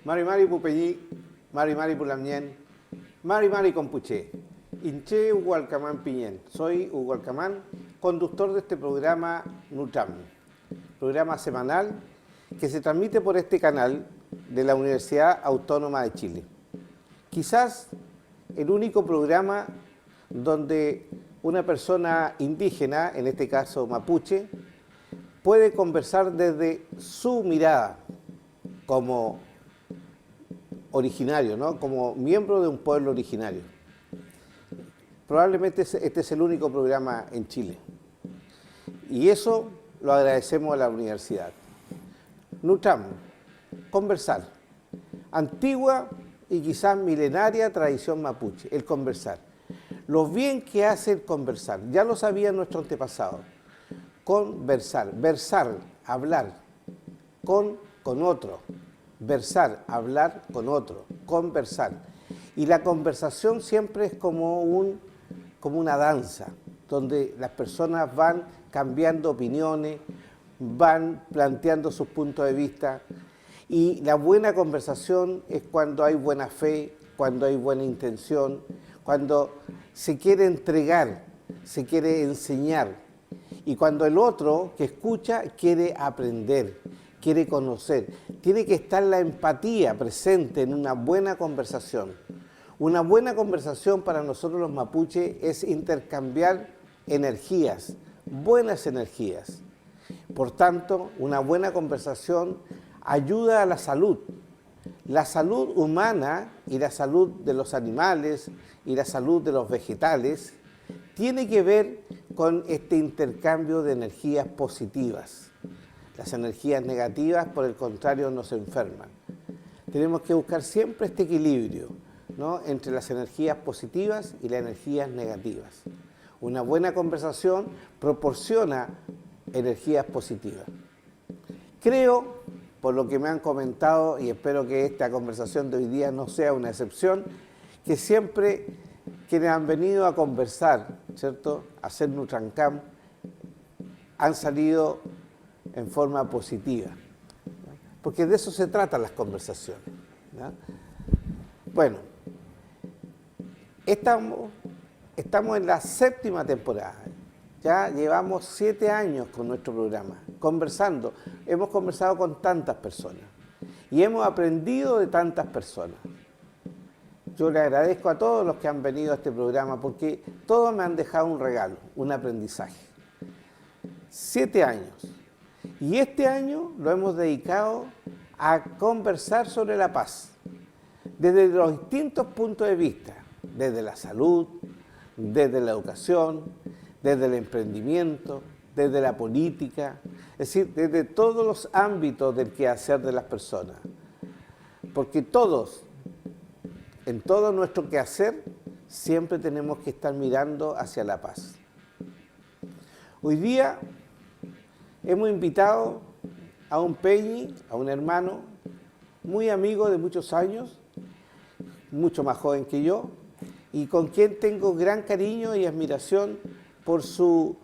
Mari Mari Pupeñí, Mari Mari Pulamñén, Mari Mari Compuché, Inché Hugo Alcamán Piñén. Soy Hugo Alcamán, conductor de este programa Nutram, programa semanal que se transmite por este canal de la Universidad Autónoma de Chile. Quizás el único programa donde una persona indígena, en este caso mapuche, puede conversar desde su mirada como originario, ¿no? Como miembro de un pueblo originario. Probablemente este es el único programa en Chile. Y eso lo agradecemos a la universidad. Nutram, conversar. Antigua y quizás milenaria tradición mapuche, el conversar. Lo bien que hace el conversar, ya lo sabía nuestro antepasado. Conversar, versar, hablar con otro. Versar, hablar con otro, conversar. Y la conversación siempre es como una danza, donde las personas van cambiando opiniones, van planteando sus puntos de vista. Y la buena conversación es cuando hay buena fe, cuando hay buena intención, cuando se quiere entregar, se quiere enseñar. Y cuando el otro que escucha quiere aprender, quiere conocer. Tiene que estar la empatía presente en una buena conversación. Una buena conversación para nosotros los mapuches es intercambiar energías, buenas energías. Por tanto, una buena conversación ayuda a la salud humana y la salud de los animales y la salud de los vegetales tiene que ver con este intercambio de energías positivas. Las energías negativas, por el contrario, nos enferman. Tenemos que buscar siempre este equilibrio, ¿no?, entre las energías positivas y las energías negativas. Una buena conversación proporciona energías positivas. Creo, por lo que me han comentado, y espero que esta conversación de hoy día no sea una excepción, que siempre quienes han venido a conversar, ¿cierto?, a hacer Nutrancam, han salido en forma positiva, ¿no?, porque de eso se tratan las conversaciones, ¿no? Bueno, estamos en la 7ª temporada. Ya llevamos 7 años con nuestro programa, conversando. Hemos conversado con tantas personas y hemos aprendido de tantas personas. Yo le agradezco a todos los que han venido a este programa porque todos me han dejado un regalo, un aprendizaje. 7 años. Y este año lo hemos dedicado a conversar sobre la paz, desde los distintos puntos de vista, desde la salud, desde la educación, desde el emprendimiento, desde la política, es decir, desde todos los ámbitos del quehacer de las personas. Porque todos, en todo nuestro quehacer, siempre tenemos que estar mirando hacia la paz. Hoy día hemos invitado a un peñi, a un hermano muy amigo de muchos años, mucho más joven que yo, y con quien tengo gran cariño y admiración por su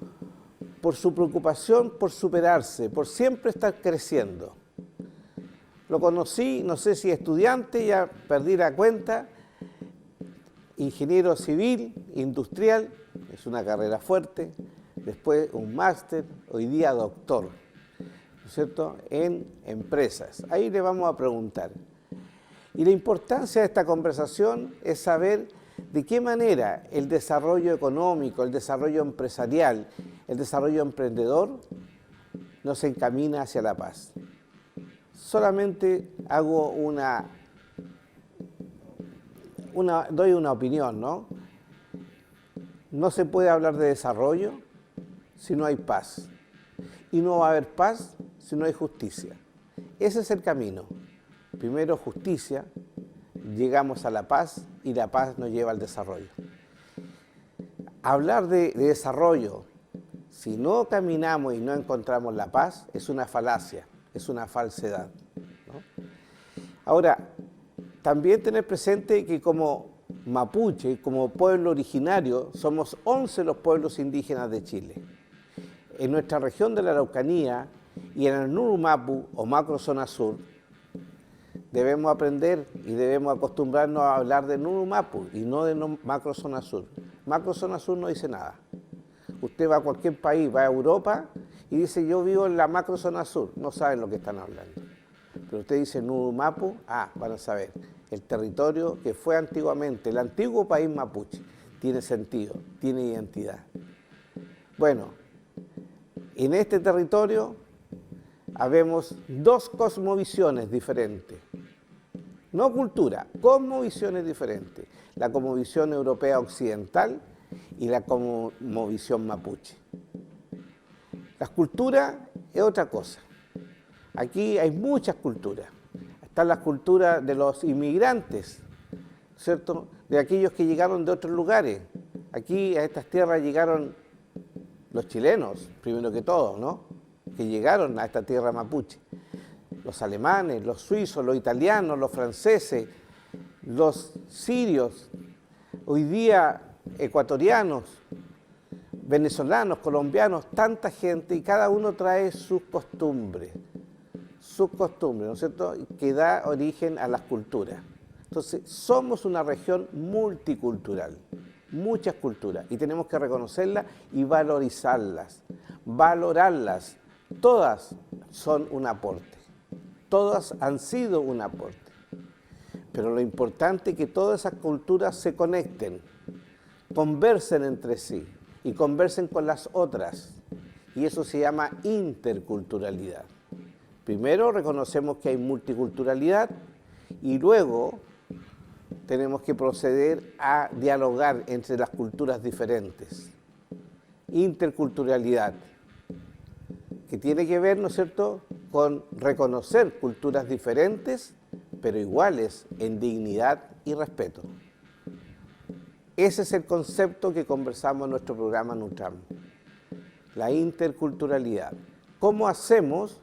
preocupación por superarse, por siempre estar creciendo. Lo conocí, no sé si estudiante, ya perdí la cuenta, ingeniero civil, industrial, es una carrera fuerte, después un máster, hoy día doctor, ¿no es cierto?, en empresas. Ahí le vamos a preguntar. Y la importancia de esta conversación es saber de qué manera el desarrollo económico, el desarrollo empresarial, el desarrollo emprendedor nos encamina hacia la paz. Solamente hago doy una opinión, ¿no? No se puede hablar de desarrollo si no hay paz. Y no va a haber paz si no hay justicia. Ese es el camino. Primero justicia, llegamos a la paz y la paz nos lleva al desarrollo. Hablar de desarrollo, si no caminamos y no encontramos la paz, es una falacia, es una falsedad, ¿no? Ahora, también tener presente que como mapuche, como pueblo originario, somos 11 los pueblos indígenas de Chile. En nuestra región de la Araucanía y en el Nurumapu o macro zona sur, debemos aprender y debemos acostumbrarnos a hablar de Nunumapu y no de macrozona sur. Macrozona sur no dice nada. Usted va a cualquier país, va a Europa y dice yo vivo en la macrozona sur, no saben lo que están hablando. Pero usted dice Nunumapu, van a saber, el territorio que fue antiguamente el antiguo país mapuche, tiene sentido, tiene identidad. Bueno, en este territorio habemos dos cosmovisiones diferentes, no cultura, cosmovisiones diferentes, la cosmovisión europea occidental y la cosmovisión mapuche. La cultura es otra cosa. Aquí hay muchas culturas. Están las culturas de los inmigrantes, ¿cierto? De aquellos que llegaron de otros lugares. Aquí a estas tierras llegaron los chilenos, primero que todo, ¿no? Que llegaron a esta tierra mapuche. Los alemanes, los suizos, los italianos, los franceses, los sirios, hoy día ecuatorianos, venezolanos, colombianos, tanta gente, y cada uno trae sus costumbres, ¿no es cierto?, que da origen a las culturas. Entonces, somos una región multicultural, muchas culturas, y tenemos que reconocerlas y valorizarlas, valorarlas. Todas son un aporte, todas han sido un aporte, pero lo importante es que todas esas culturas se conecten, conversen entre sí y conversen con las otras, y eso se llama interculturalidad. Primero reconocemos que hay multiculturalidad y luego tenemos que proceder a dialogar entre las culturas diferentes. Interculturalidad, que tiene que ver, ¿no es cierto?, con reconocer culturas diferentes, pero iguales en dignidad y respeto. Ese es el concepto que conversamos en nuestro programa Nutram, la interculturalidad. ¿Cómo hacemos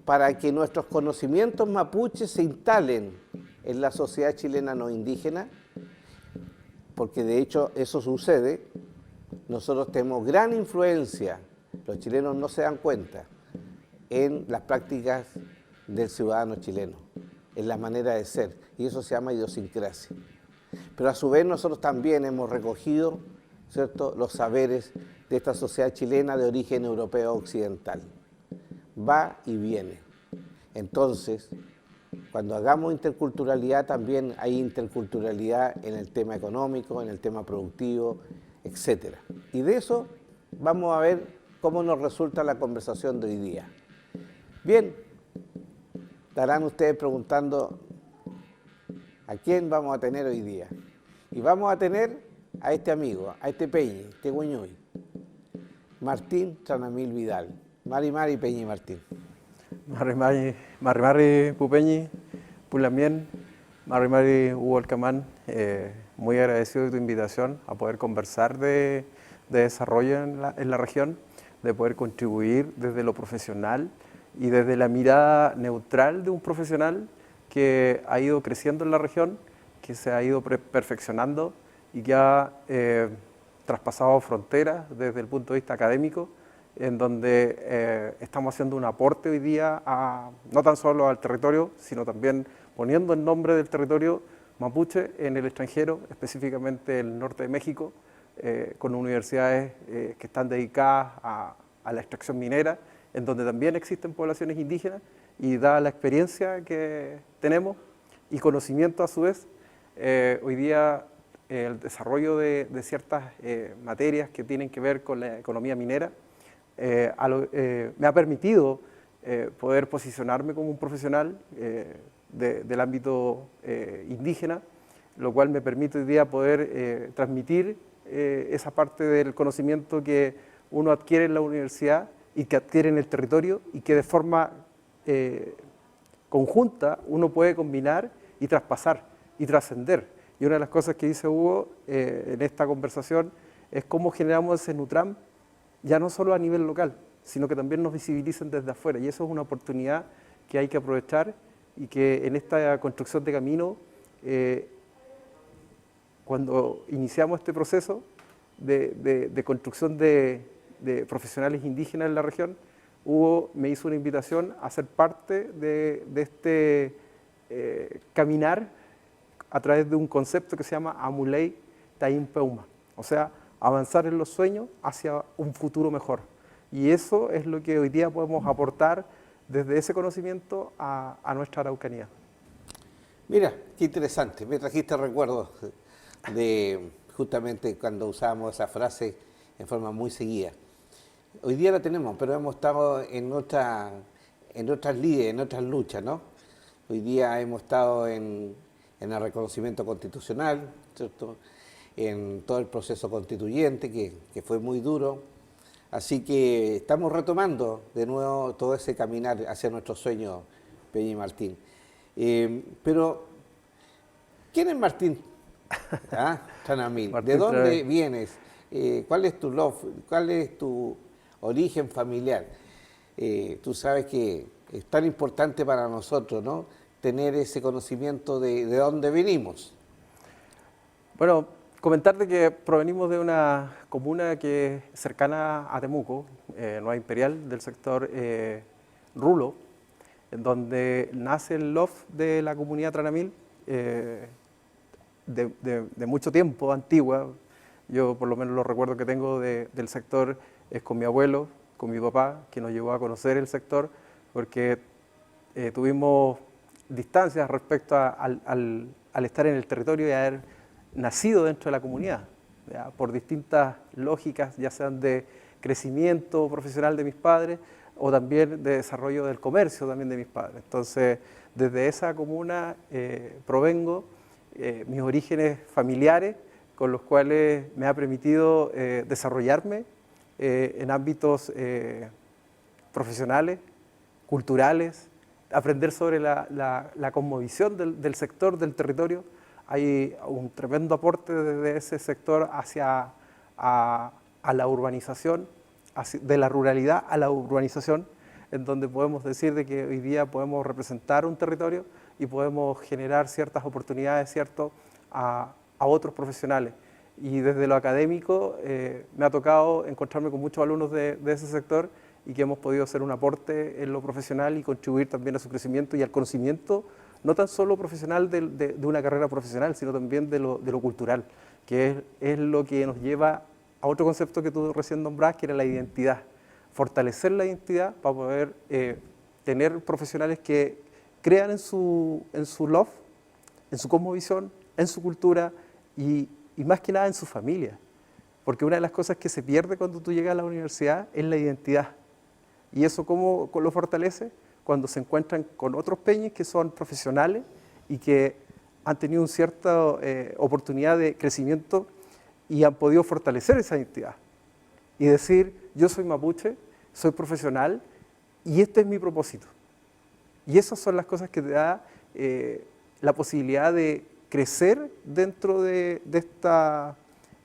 para que nuestros conocimientos mapuches se instalen en la sociedad chilena no indígena? Porque de hecho eso sucede. Nosotros tenemos gran influencia, los chilenos no se dan cuenta, en las prácticas del ciudadano chileno, en la manera de ser, y eso se llama idiosincrasia. Pero a su vez nosotros también hemos recogido, ¿cierto?, los saberes de esta sociedad chilena de origen europeo occidental. Va y viene. Entonces, cuando hagamos interculturalidad, también hay interculturalidad en el tema económico, en el tema productivo, etc. Y de eso vamos a ver cómo nos resulta la conversación de hoy día. Bien, estarán ustedes preguntando a quién vamos a tener hoy día. Y vamos a tener a este amigo, a este Peñi, este Guñuy, Martín Tranamil Vidal. Mari Peñi Martín. Mari Pupeñi, Pulamien, Mari Hugo Alcamán, muy agradecido de tu invitación a poder conversar de desarrollo en la región, de poder contribuir desde lo profesional y desde la mirada neutral de un profesional que ha ido creciendo en la región, que se ha ido perfeccionando y que ha traspasado fronteras desde el punto de vista académico, en donde estamos haciendo un aporte hoy día no tan solo al territorio, sino también poniendo el nombre del territorio mapuche en el extranjero, específicamente en el norte de México, con universidades que están dedicadas a la extracción minera, en donde también existen poblaciones indígenas, y dada la experiencia que tenemos y conocimiento a su vez, hoy día el desarrollo de ciertas materias que tienen que ver con la economía minera me ha permitido poder posicionarme como un profesional del ámbito indígena, lo cual me permite hoy día poder transmitir esa parte del conocimiento que uno adquiere en la universidad y que adquiere en el territorio y que de forma conjunta uno puede combinar y traspasar y trascender. Y una de las cosas que dice Hugo en esta conversación es cómo generamos ese Nutram ya no solo a nivel local, sino que también nos visibilicen desde afuera, y eso es una oportunidad que hay que aprovechar y que en esta construcción de camino, cuando iniciamos este proceso de construcción de profesionales indígenas en la región, Hugo me hizo una invitación a ser parte de este caminar a través de un concepto que se llama Amulei Taim Peuma, o sea, avanzar en los sueños hacia un futuro mejor. Y eso es lo que hoy día podemos aportar desde ese conocimiento a nuestra Araucanía. Mira, qué interesante, me trajiste recuerdos de justamente cuando usábamos esa frase en forma muy seguida. Hoy día la tenemos, pero hemos estado en otras lides, en otras luchas, ¿no? Hoy día hemos estado en el reconocimiento constitucional, ¿cierto? En todo el proceso constituyente, que fue muy duro. Así que estamos retomando de nuevo todo ese caminar hacia nuestro sueño, Peña y Martín. Pero, ¿quién es Martín Tranamil? Martín ¿De dónde Tranamil. vienes? ¿Cuál es tu love? ¿Cuál es tu origen familiar? Tú sabes que es tan importante para nosotros, ¿no? Tener ese conocimiento de dónde venimos. Bueno, comentarte que provenimos de una comuna que es cercana a Temuco, Nueva Imperial, del sector Rulo, en donde nace el LOF de la comunidad Tranamil, de mucho tiempo, antigua. Yo por lo menos los recuerdos que tengo del sector es con mi abuelo, con mi papá, que nos llevó a conocer el sector, porque tuvimos distancias respecto al estar en el territorio y haber nacido dentro de la comunidad, ¿ya? Por distintas lógicas, ya sean de crecimiento profesional de mis padres o también de desarrollo del comercio también de mis padres. Entonces, desde esa comuna provengo, mis orígenes familiares, con los cuales me ha permitido desarrollarme en ámbitos profesionales, culturales, aprender sobre la cosmovisión del sector, del territorio. Hay un tremendo aporte desde ese sector hacia a la urbanización, de la ruralidad a la urbanización, en donde podemos decir de que hoy día podemos representar un territorio y podemos generar ciertas oportunidades, ¿cierto?, a otros profesionales. Y desde lo académico me ha tocado encontrarme con muchos alumnos de ese sector y que hemos podido hacer un aporte en lo profesional y contribuir también a su crecimiento y al conocimiento, no tan solo profesional de una carrera profesional, sino también de lo cultural, que es lo que nos lleva a otro concepto que tú recién nombrabas, que era la identidad. Fortalecer la identidad para poder tener profesionales que crean en su love, en su cosmovisión, en su cultura y más que nada en su familia. Porque una de las cosas que se pierde cuando tú llegas a la universidad es la identidad. ¿Y eso cómo lo fortalece? Cuando se encuentran con otros peñas que son profesionales y que han tenido una cierta oportunidad de crecimiento y han podido fortalecer esa identidad. Y decir, yo soy mapuche, soy profesional y este es mi propósito. Y esas son las cosas que te da la posibilidad de crecer dentro de esta,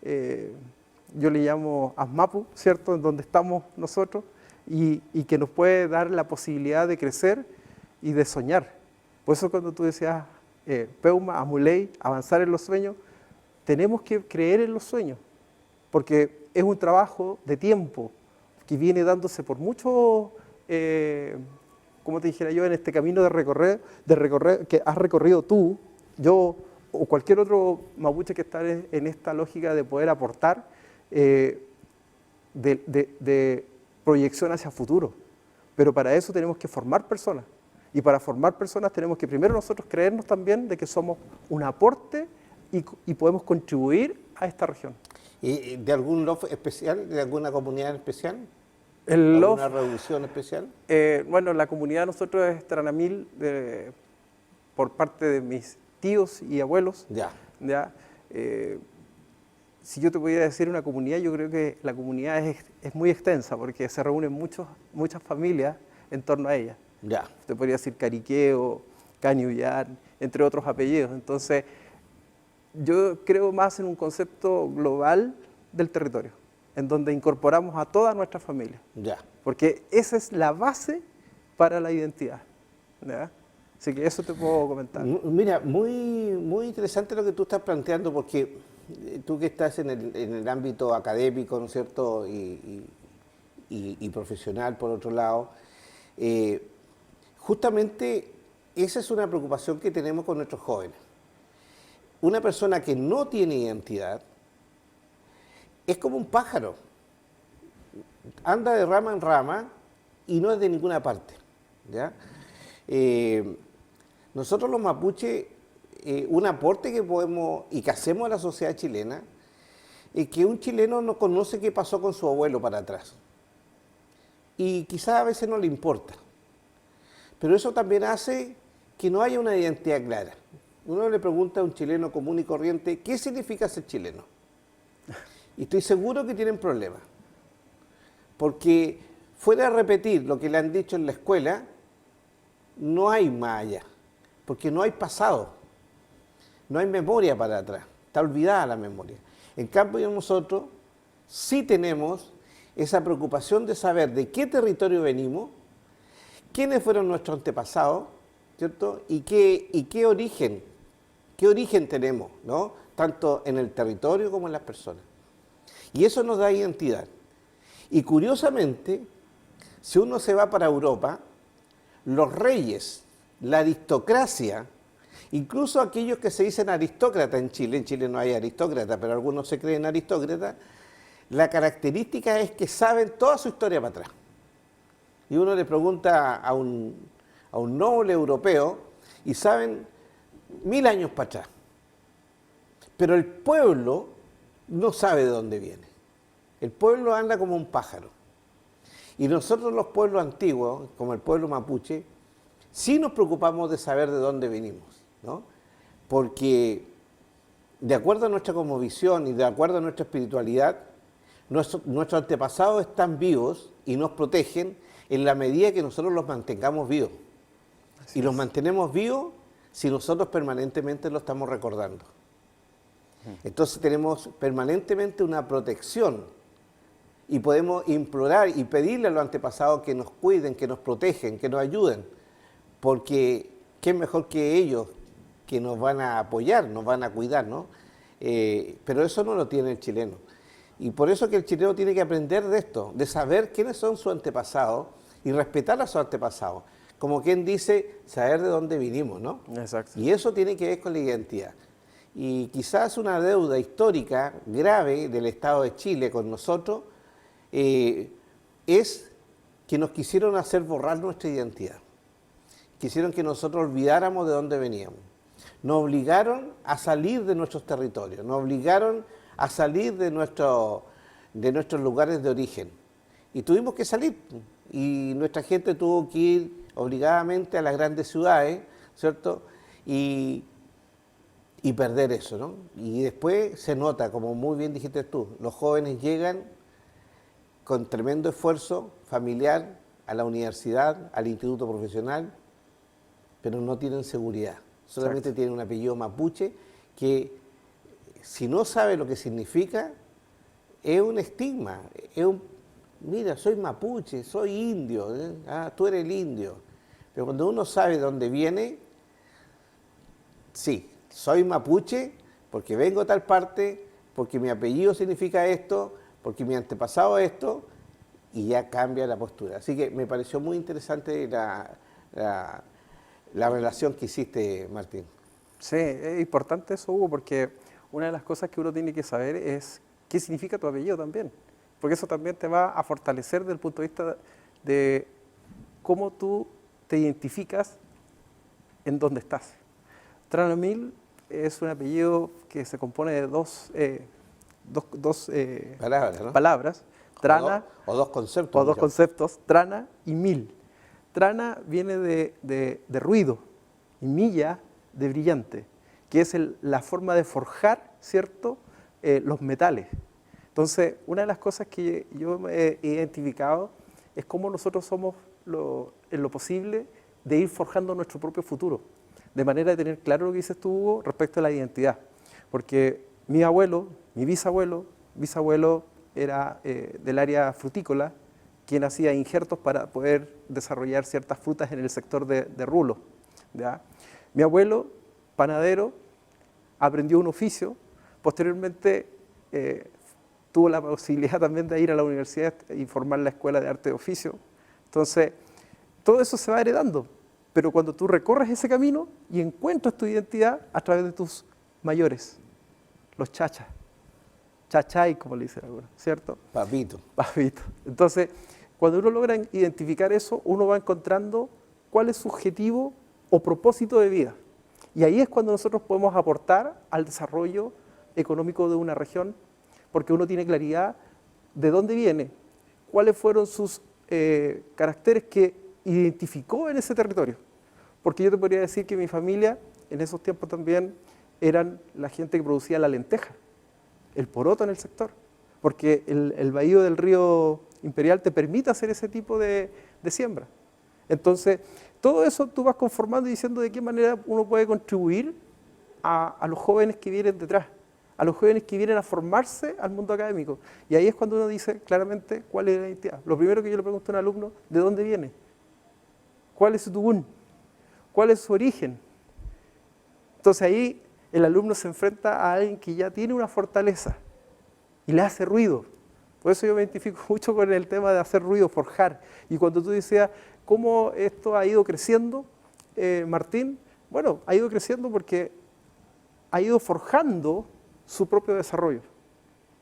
yo le llamo ASMAPU, ¿cierto?, en donde estamos nosotros, y que nos puede dar la posibilidad de crecer y de soñar. Por eso cuando tú decías, Peuma, Amulei, avanzar en los sueños, tenemos que creer en los sueños, porque es un trabajo de tiempo que viene dándose por mucho, como te dijera yo, en este camino de recorrer que has recorrido tú, yo o cualquier otro mapuche que está en esta lógica de poder aportar, de proyección hacia futuro. Pero para eso tenemos que formar personas. Y para formar personas tenemos que primero nosotros creernos también de que somos un aporte y podemos contribuir a esta región. ¿Y de algún LOF especial, de alguna comunidad especial? El LOF, ¿Alguna revolución especial? Bueno, la comunidad de nosotros es Tranamil, por parte de mis tíos y abuelos. Ya. Si yo te pudiera decir una comunidad, yo creo que la comunidad es muy extensa porque se reúnen muchas familias en torno a ella. Ya. Te podría decir Cariqueo, Cañullar, entre otros apellidos. Entonces, yo creo más en un concepto global del territorio, en donde incorporamos a toda nuestra familia. Ya. Porque esa es la base para la identidad, ¿ya? Así que eso te puedo comentar. Mira, muy, muy interesante lo que tú estás planteando, porque tú que estás en el ámbito académico, ¿no es cierto?, y profesional, por otro lado, justamente esa es una preocupación que tenemos con nuestros jóvenes. Una persona que no tiene identidad es como un pájaro. Anda de rama en rama y no es de ninguna parte, ¿ya? Nosotros los mapuches, un aporte que podemos y que hacemos a la sociedad chilena es que un chileno no conoce qué pasó con su abuelo para atrás. Y quizás a veces no le importa. Pero eso también hace que no haya una identidad clara. Uno le pregunta a un chileno común y corriente, ¿qué significa ser chileno? Y estoy seguro que tienen problemas. Porque fuera de repetir lo que le han dicho en la escuela, no hay más allá. Porque no hay pasado. No hay memoria para atrás. Está olvidada la memoria. En cambio, nosotros sí tenemos esa preocupación de saber de qué territorio venimos, quiénes fueron nuestros antepasados, ¿cierto? Y qué origen tenemos, ¿no? Tanto en el territorio como en las personas. Y eso nos da identidad. Y curiosamente, si uno se va para Europa, los reyes, la aristocracia, incluso aquellos que se dicen aristócratas en Chile no hay aristócratas, pero algunos se creen aristócratas, la característica es que saben toda su historia para atrás. Y uno le pregunta a un noble europeo y saben 1000 años para atrás. Pero el pueblo no sabe de dónde viene. El pueblo anda como un pájaro. Y nosotros los pueblos antiguos, como el pueblo mapuche, sí nos preocupamos de saber de dónde venimos, ¿no? Porque de acuerdo a nuestra cosmovisión y de acuerdo a nuestra espiritualidad, nuestros antepasados están vivos y nos protegen en la medida que nosotros los mantengamos vivos. Y los mantenemos vivos si nosotros permanentemente los estamos recordando. Entonces tenemos permanentemente una protección y podemos implorar y pedirle a los antepasados que nos cuiden, que nos protejan, que nos ayuden, porque qué mejor que ellos que nos van a apoyar, nos van a cuidar, ¿no? Pero eso no lo tiene el chileno. Y por eso que el chileno tiene que aprender de esto, de saber quiénes son sus antepasados y respetar a sus antepasados. Como quien dice, saber de dónde vinimos, ¿no? Exacto. Y eso tiene que ver con la identidad. Y quizás una deuda histórica grave del Estado de Chile con nosotros es que nos quisieron hacer borrar nuestra identidad. Quisieron que nosotros olvidáramos de dónde veníamos. Nos obligaron a salir de nuestros territorios, nos obligaron a salir de nuestros lugares de origen. Y tuvimos que salir. Y nuestra gente tuvo que ir obligadamente a las grandes ciudades, ¿cierto? Y perder eso, ¿no? Y después se nota, como muy bien dijiste tú, los jóvenes llegan con tremendo esfuerzo familiar a la universidad, al instituto profesional, pero no tienen seguridad. Solamente tienen un apellido mapuche que, si no sabe lo que significa, es un estigma. Mira, soy mapuche, soy indio, ¿eh? Ah, tú eres el indio. Pero cuando uno sabe de dónde viene, sí, soy mapuche porque vengo a tal parte, porque mi apellido significa esto, porque mi antepasado es esto, y ya cambia la postura. Así que me pareció muy interesante la relación que hiciste, Martín. Sí, es importante eso, Hugo, porque una de las cosas que uno tiene que saber es qué significa tu apellido también, porque eso también te va a fortalecer desde el punto de vista de cómo tú te identificas en dónde estás. Tranamil es un apellido que se compone de dos Palabras, ¿no? palabras, Trana, o dos conceptos. o dos conceptos, Trana y Mil. Trana viene de ruido y Milla de brillante, que es la forma de forjar, ¿cierto?, los metales. Entonces, una de las cosas que yo he identificado es cómo nosotros somos, en lo posible, de ir forjando nuestro propio futuro, de manera de tener claro lo que dices tú, Hugo, respecto a la identidad. Porque mi bisabuelo era del área frutícola, quien hacía injertos para poder desarrollar ciertas frutas en el sector de rulo, ¿ya? Mi abuelo, panadero, aprendió un oficio, posteriormente tuvo la posibilidad también de ir a la universidad y formar la Escuela de Arte de Oficio. Entonces, todo eso se va heredando, pero cuando tú recorres ese camino y encuentras tu identidad a través de tus mayores, los chachas, chachay, como le dicen algunos, ¿cierto? Papito. Papito. Entonces, cuando uno logra identificar eso, uno va encontrando cuál es su objetivo o propósito de vida. Y ahí es cuando nosotros podemos aportar al desarrollo económico de una región, porque uno tiene claridad de dónde viene, cuáles fueron sus caracteres que identificó en ese territorio. Porque yo te podría decir que mi familia en esos tiempos también eran la gente que producía la lenteja, el poroto en el sector, porque el bahío del río Imperial te permite hacer ese tipo de siembra. Entonces, todo eso tú vas conformando y diciendo de qué manera uno puede contribuir a los jóvenes que vienen detrás, a los jóvenes que vienen a formarse al mundo académico. Y ahí es cuando uno dice claramente cuál es la identidad. Lo primero que yo le pregunto a un alumno, ¿de dónde viene? ¿Cuál es su tubún? ¿Cuál es su origen? Entonces ahí el alumno se enfrenta a alguien que ya tiene una fortaleza y le hace ruido. Por eso yo me identifico mucho con el tema de hacer ruido, forjar. Y cuando tú decías cómo esto ha ido creciendo, Martín, bueno, ha ido creciendo porque ha ido forjando su propio desarrollo.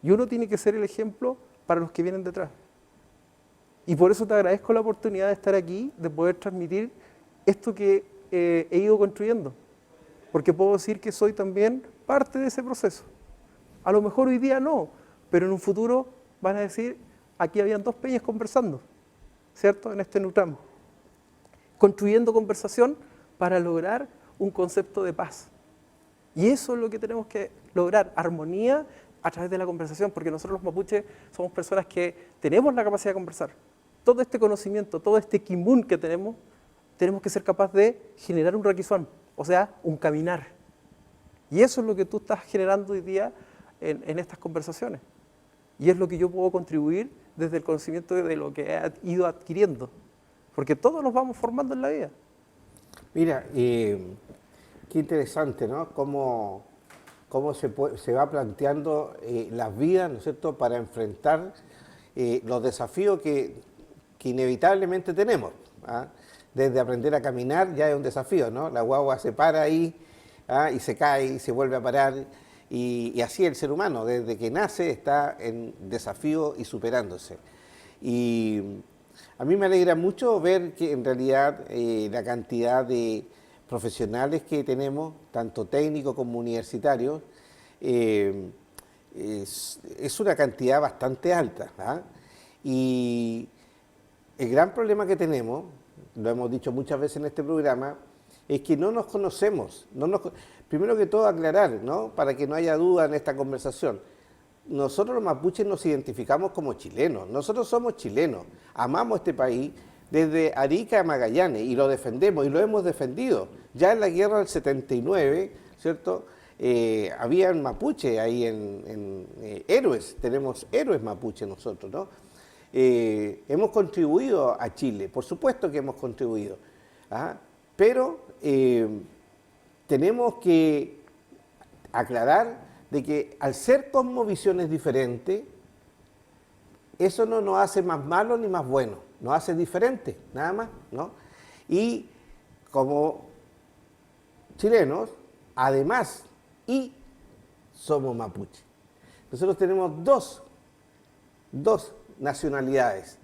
Y uno tiene que ser el ejemplo para los que vienen detrás. Y por eso te agradezco la oportunidad de estar aquí, de poder transmitir esto que he ido construyendo. Porque puedo decir que soy también parte de ese proceso. A lo mejor hoy día no, pero en un futuro van a decir, aquí habían dos peñas conversando, ¿cierto? En este Nutramo. Construyendo conversación para lograr un concepto de paz. Y eso es lo que tenemos que lograr, armonía a través de la conversación, porque nosotros los mapuches somos personas que tenemos la capacidad de conversar. Todo este conocimiento, todo este quimbún que tenemos que ser capaces de generar un requisón, o sea, un caminar. Y eso es lo que tú estás generando hoy día en estas conversaciones. Y es lo que yo puedo contribuir desde el conocimiento de lo que he ido adquiriendo. Porque todos nos vamos formando en la vida. Mira, qué interesante, ¿no? Cómo se va planteando las vidas, ¿no es cierto?, para enfrentar los desafíos que inevitablemente tenemos. ¿Ah? Desde aprender a caminar ya es un desafío, ¿no? La guagua se para ahí, ¿ah?, y se cae y se vuelve a parar. Y así el ser humano, desde que nace, está en desafío y superándose. Y a mí me alegra mucho ver que en realidad la cantidad de profesionales que tenemos, tanto técnicos como universitarios, es una cantidad bastante alta. ¿Ah? Y el gran problema que tenemos, lo hemos dicho muchas veces en este programa, es que no nos conocemos. Primero que todo aclarar, ¿no?, para que no haya duda en esta conversación. Nosotros los mapuches nos identificamos como chilenos, nosotros somos chilenos, amamos este país desde Arica a Magallanes y lo defendemos y lo hemos defendido. Ya en la guerra del 79, ¿cierto?, habían mapuches ahí héroes, tenemos héroes mapuches nosotros, ¿no? Hemos contribuido a Chile, por supuesto que hemos contribuido, ¿ah? Pero tenemos que aclarar de que al ser cosmovisiones diferentes, eso no nos hace más malos ni más buenos, nos hace diferentes, nada más, ¿no? Y como chilenos, además, y somos mapuche. Nosotros tenemos dos nacionalidades,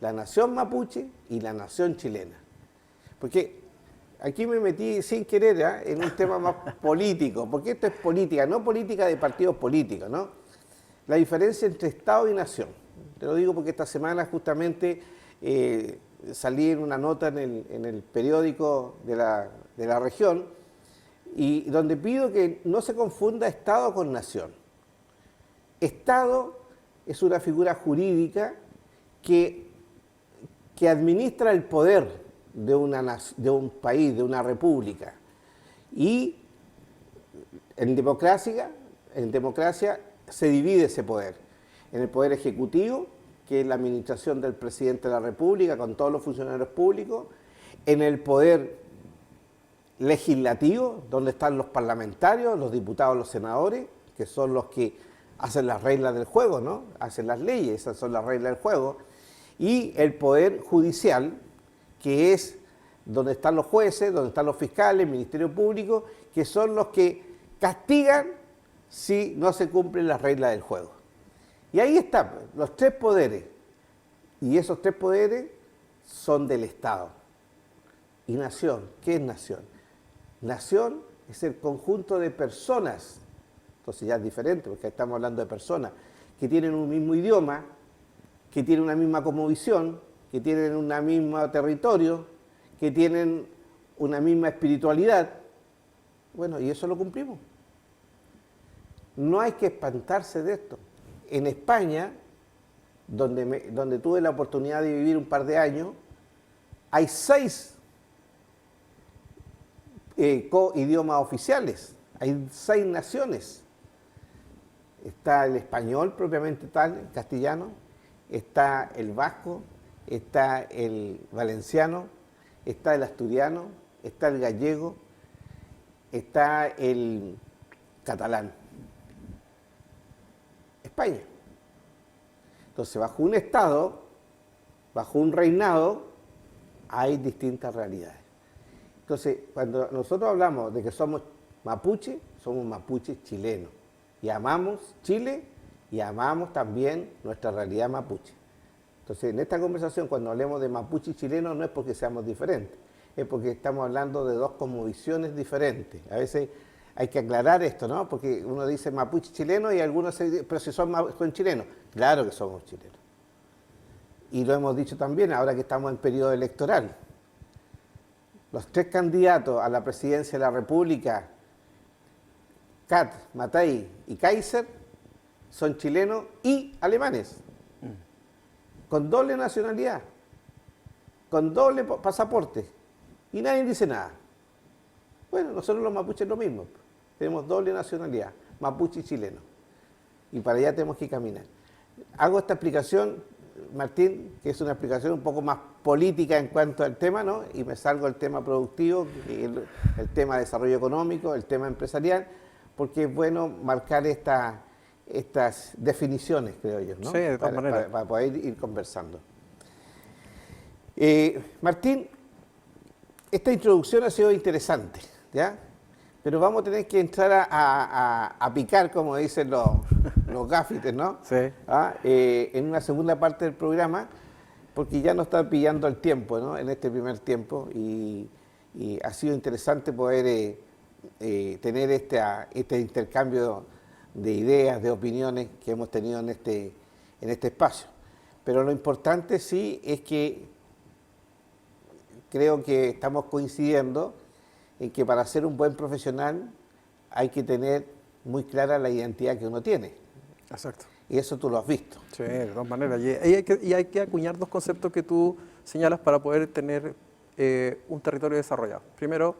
la nación mapuche y la nación chilena. Porque aquí me metí sin querer en un tema más político, porque esto es política, no política de partidos políticos, ¿no? La diferencia entre Estado y nación. Te lo digo porque esta semana justamente salí en una nota en el periódico de la región, y donde pido que no se confunda Estado con nación. Estado es una figura jurídica que administra el poder de un país, de una república. Y en democracia se divide ese poder. En el poder ejecutivo, que es la administración del presidente de la república con todos los funcionarios públicos. En el poder legislativo, donde están los parlamentarios, los diputados, los senadores, que son los que hacen las reglas del juego, ¿no? Hacen las leyes, esas son las reglas del juego. Y el poder judicial, que es donde están los jueces, donde están los fiscales, el Ministerio Público, que son los que castigan si no se cumplen las reglas del juego. Y ahí están los tres poderes, y esos tres poderes son del Estado. Y nación, ¿qué es nación? Nación es el conjunto de personas, entonces ya es diferente, porque estamos hablando de personas que tienen un mismo idioma, que tienen una misma cosmovisión, que tienen un mismo territorio, que tienen una misma espiritualidad. Bueno, y eso lo cumplimos. No hay que espantarse de esto. En España, donde tuve la oportunidad de vivir un par de años, hay 6 idiomas oficiales, hay 6 naciones. Está el español propiamente tal, el castellano, está el vasco, está el valenciano, está el asturiano, está el gallego, está el catalán. España. Entonces, bajo un Estado, bajo un reinado, hay distintas realidades. Entonces, cuando nosotros hablamos de que somos mapuche chilenos. Y amamos Chile y amamos también nuestra realidad mapuche. Entonces, en esta conversación, cuando hablemos de mapuche y chileno, no es porque seamos diferentes, es porque estamos hablando de dos cosmovisiones diferentes. A veces hay que aclarar esto, ¿no? Porque uno dice mapuche chileno y algunos se dicen, pero si son chilenos. Claro que somos chilenos. Y lo hemos dicho también ahora que estamos en periodo electoral. Los 3 candidatos a la presidencia de la República, Kat, Matei y Kaiser, son chilenos y alemanes, con doble nacionalidad, con doble pasaporte, y nadie dice nada. Bueno, nosotros los mapuches lo mismo, tenemos doble nacionalidad, mapuche y chileno, y para allá tenemos que caminar. Hago esta explicación, Martín, que es una explicación un poco más política en cuanto al tema, ¿no? Y me salgo del tema productivo, el tema de desarrollo económico, el tema empresarial, porque es bueno marcar estas definiciones, creo yo, ¿no? Sí, de todas maneras. Para poder ir conversando. Martín, esta introducción ha sido interesante, ¿ya? Pero vamos a tener que entrar a picar, como dicen los gafites, ¿no? Sí. En una segunda parte del programa, porque ya nos está pillando el tiempo, ¿no? En este primer tiempo, y ha sido interesante poder tener este intercambio de ideas, de opiniones que hemos tenido en este espacio. Pero lo importante sí es que creo que estamos coincidiendo en que para ser un buen profesional hay que tener muy clara la identidad que uno tiene. Exacto. Y eso tú lo has visto. Sí, de todas maneras. Y hay que acuñar 2 conceptos que tú señalas para poder tener un territorio desarrollado. Primero,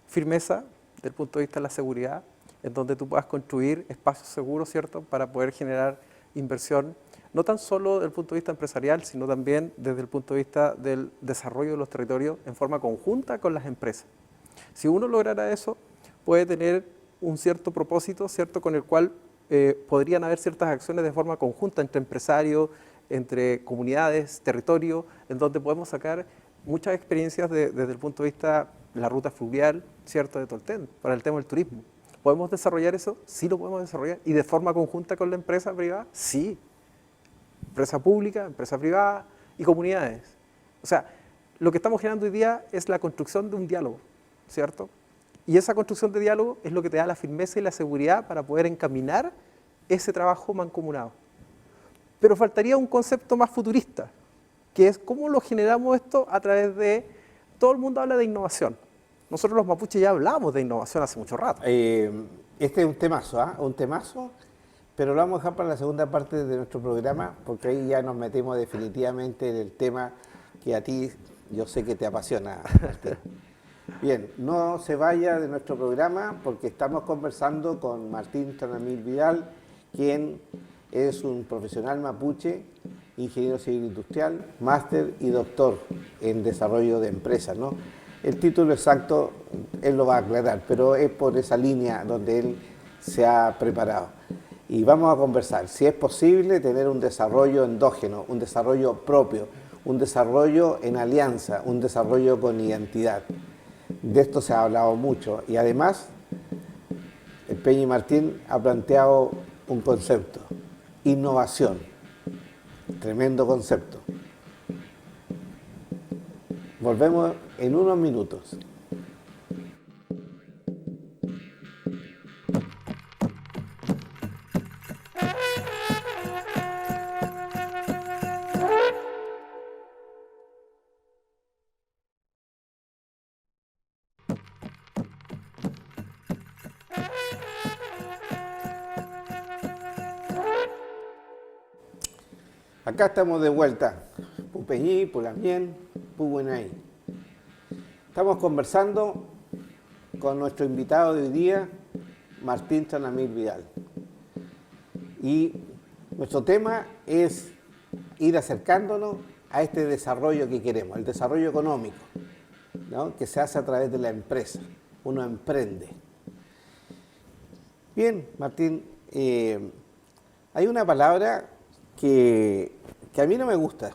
firmeza, desde el punto de vista de la seguridad, en donde tú puedas construir espacios seguros, ¿cierto?, para poder generar inversión, no tan solo desde el punto de vista empresarial, sino también desde el punto de vista del desarrollo de los territorios en forma conjunta con las empresas. Si uno lograra eso, puede tener un cierto propósito, ¿cierto?, con el cual podrían haber ciertas acciones de forma conjunta entre empresarios, entre comunidades, territorios, en donde podemos sacar muchas experiencias desde el punto de vista de la ruta fluvial, ¿cierto?, de Tolten, para el tema del turismo. ¿Podemos desarrollar eso? Sí lo podemos desarrollar. ¿Y de forma conjunta con la empresa privada? Sí. Empresa pública, empresa privada y comunidades. O sea, lo que estamos generando hoy día es la construcción de un diálogo, ¿cierto? Y esa construcción de diálogo es lo que te da la firmeza y la seguridad para poder encaminar ese trabajo mancomunado. Pero faltaría un concepto más futurista, que es cómo lo generamos esto a través de... Todo el mundo habla de innovación. Nosotros los mapuches ya hablamos de innovación hace mucho rato. Este es un temazo, un temazo, pero lo vamos a dejar para la segunda parte de nuestro programa, porque ahí ya nos metemos definitivamente en el tema que a ti yo sé que te apasiona, Martín. Bien, no se vaya de nuestro programa porque estamos conversando con Martín Tranamil Vidal, quien es un profesional mapuche, ingeniero civil industrial, máster y doctor en desarrollo de empresas, ¿no? El título exacto él lo va a aclarar, pero es por esa línea donde él se ha preparado. Y vamos a conversar si es posible tener un desarrollo endógeno, un desarrollo propio, un desarrollo en alianza, un desarrollo con identidad. De esto se ha hablado mucho y además el Peñi Martín ha planteado un concepto, innovación, tremendo concepto. Volvemos en unos minutos. Acá estamos de vuelta, Pupeñí, Pulamien, Pubuenaí. Estamos conversando con nuestro invitado de hoy día, Martín Tranamil Vidal. Y nuestro tema es ir acercándonos a este desarrollo que queremos, el desarrollo económico, ¿no? Que se hace a través de la empresa. Uno emprende. Bien, Martín, hay una palabra que a mí no me gusta.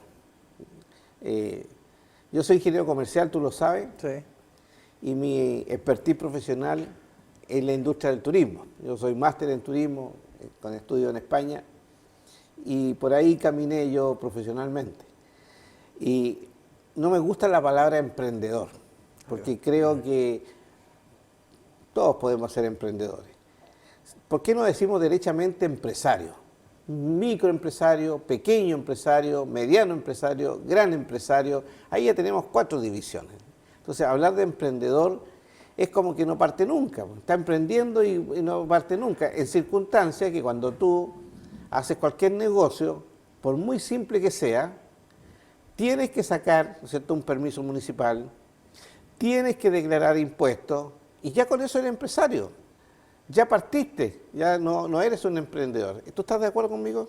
Yo soy ingeniero comercial, tú lo sabes, Sí. y mi expertise profesional es la industria del turismo. Yo soy máster en turismo, con estudio en España, y por ahí caminé yo profesionalmente. Y no me gusta la palabra emprendedor, porque creo que todos podemos ser emprendedores. ¿Por qué no decimos derechamente empresario? Microempresario, pequeño empresario, mediano empresario, gran empresario. Ahí ya tenemos 4 divisiones. Entonces, hablar de emprendedor es como que no parte nunca. Está emprendiendo y no parte nunca. En circunstancias que cuando tú haces cualquier negocio, por muy simple que sea, tienes que sacar, ¿no es cierto?, un permiso municipal, tienes que declarar impuestos y ya con eso eres empresario. Ya partiste, ya no eres un emprendedor. ¿Tú estás de acuerdo conmigo?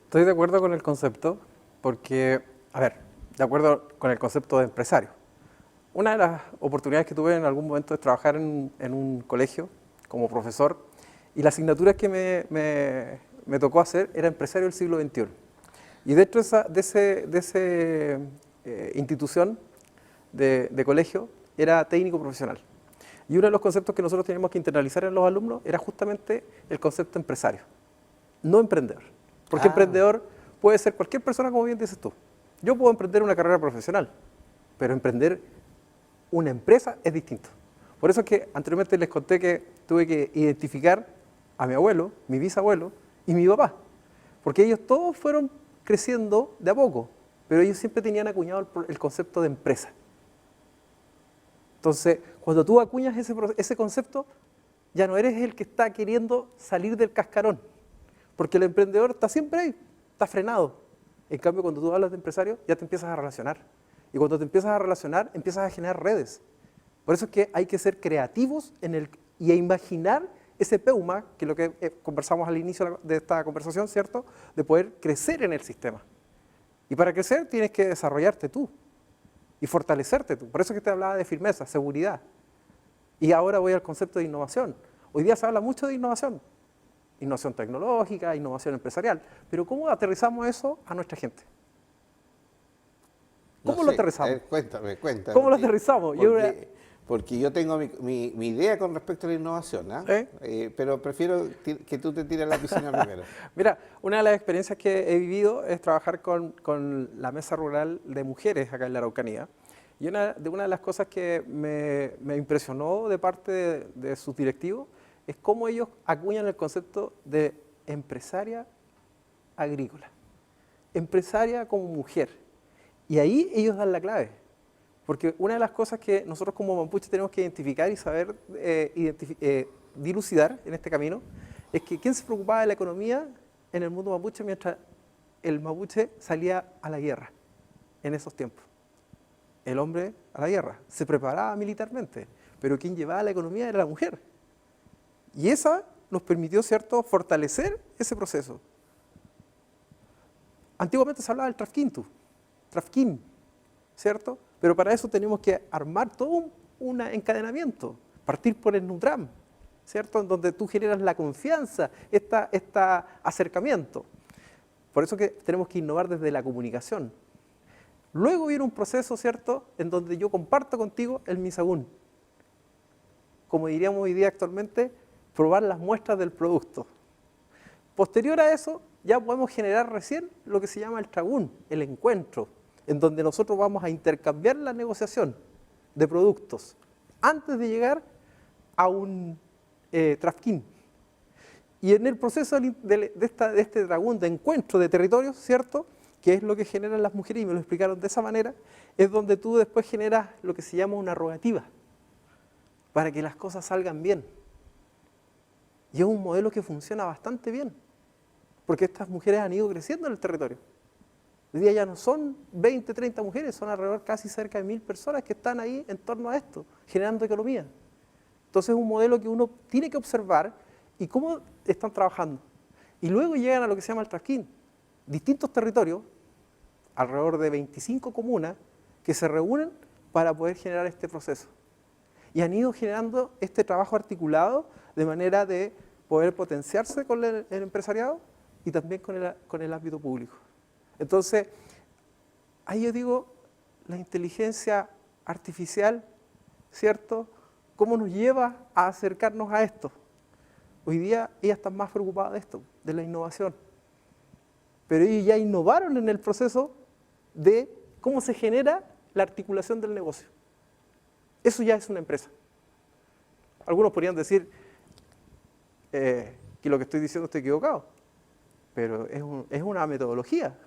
Estoy de acuerdo con el concepto porque, a ver, de acuerdo con el concepto de empresario. Una de las oportunidades que tuve en algún momento es trabajar en un colegio como profesor y la asignatura que me tocó hacer era empresario del siglo XXI. Y dentro de esa institución de colegio era técnico profesional. Y uno de los conceptos que nosotros teníamos que internalizar en los alumnos era justamente el concepto empresario, no emprendedor. Porque emprendedor puede ser cualquier persona, como bien dices tú. Yo puedo emprender una carrera profesional, pero emprender una empresa es distinto. Por eso es que anteriormente les conté que tuve que identificar a mi abuelo, mi bisabuelo y mi papá. Porque ellos todos fueron creciendo de a poco, pero ellos siempre tenían acuñado el concepto de empresa. Entonces, cuando tú acuñas ese concepto, ya no eres el que está queriendo salir del cascarón, porque el emprendedor está siempre ahí, está frenado. En cambio, cuando tú hablas de empresario, ya te empiezas a relacionar. Y cuando te empiezas a relacionar, empiezas a generar redes. Por eso es que hay que ser creativos y a imaginar ese peuma, que es lo que conversamos al inicio de esta conversación, ¿cierto? De poder crecer en el sistema. Y para crecer tienes que desarrollarte tú y fortalecerte tú. Por eso es que te hablaba de firmeza, seguridad. Y ahora voy al concepto de innovación. Hoy día se habla mucho de innovación. Innovación tecnológica, innovación empresarial. Pero ¿cómo aterrizamos eso a nuestra gente? ¿Cómo lo aterrizamos? Cuéntame. ¿Cómo lo aterrizamos? Porque yo tengo mi idea con respecto a la innovación, pero prefiero que tú te tires a la piscina primero. Mira, una de las experiencias que he vivido es trabajar con la Mesa Rural de Mujeres acá en la Araucanía. Y una de las cosas que me impresionó de parte de sus directivos es cómo ellos acuñan el concepto de empresaria agrícola. Empresaria como mujer. Y ahí ellos dan la clave. Porque una de las cosas que nosotros como mapuche tenemos que identificar y saber dilucidar en este camino es que quién se preocupaba de la economía en el mundo mapuche mientras el mapuche salía a la guerra en esos tiempos. El hombre a la guerra, se preparaba militarmente, pero quien llevaba la economía era la mujer. Y esa nos permitió, ¿cierto?, fortalecer ese proceso. Antiguamente se hablaba del trafquín, ¿cierto? Pero para eso tenemos que armar todo un encadenamiento, partir por el Nutram, ¿cierto? En donde tú generas la confianza, este acercamiento. Por eso que tenemos que innovar desde la comunicación. Luego viene un proceso, ¿cierto?, en donde yo comparto contigo el misagún. Como diríamos hoy día actualmente, probar las muestras del producto. Posterior a eso, ya podemos generar recién lo que se llama el tragún, el encuentro, en donde nosotros vamos a intercambiar la negociación de productos antes de llegar a un trafquín. Y en el proceso de este tragún de encuentro de territorios, ¿cierto?, que es lo que generan las mujeres, y me lo explicaron de esa manera, es donde tú después generas lo que se llama una rogativa, para que las cosas salgan bien. Y es un modelo que funciona bastante bien, porque estas mujeres han ido creciendo en el territorio. Hoy día ya no son 20, 30 mujeres, son alrededor casi cerca de 1000 personas que están ahí en torno a esto, generando economía. Entonces es un modelo que uno tiene que observar y cómo están trabajando. Y luego llegan a lo que se llama el trasquín. Distintos territorios, alrededor de 25 comunas, que se reúnen para poder generar este proceso. Y han ido generando este trabajo articulado de manera de poder potenciarse con el empresariado y también con el ámbito público. Entonces, ahí yo digo, la inteligencia artificial, ¿cierto?, ¿cómo nos lleva a acercarnos a esto? Hoy día ellas están más preocupadas de esto, de la innovación. Pero ellos ya innovaron en el proceso de cómo se genera la articulación del negocio. Eso ya es una empresa. Algunos podrían decir que lo que estoy diciendo estoy equivocado, pero es una metodología.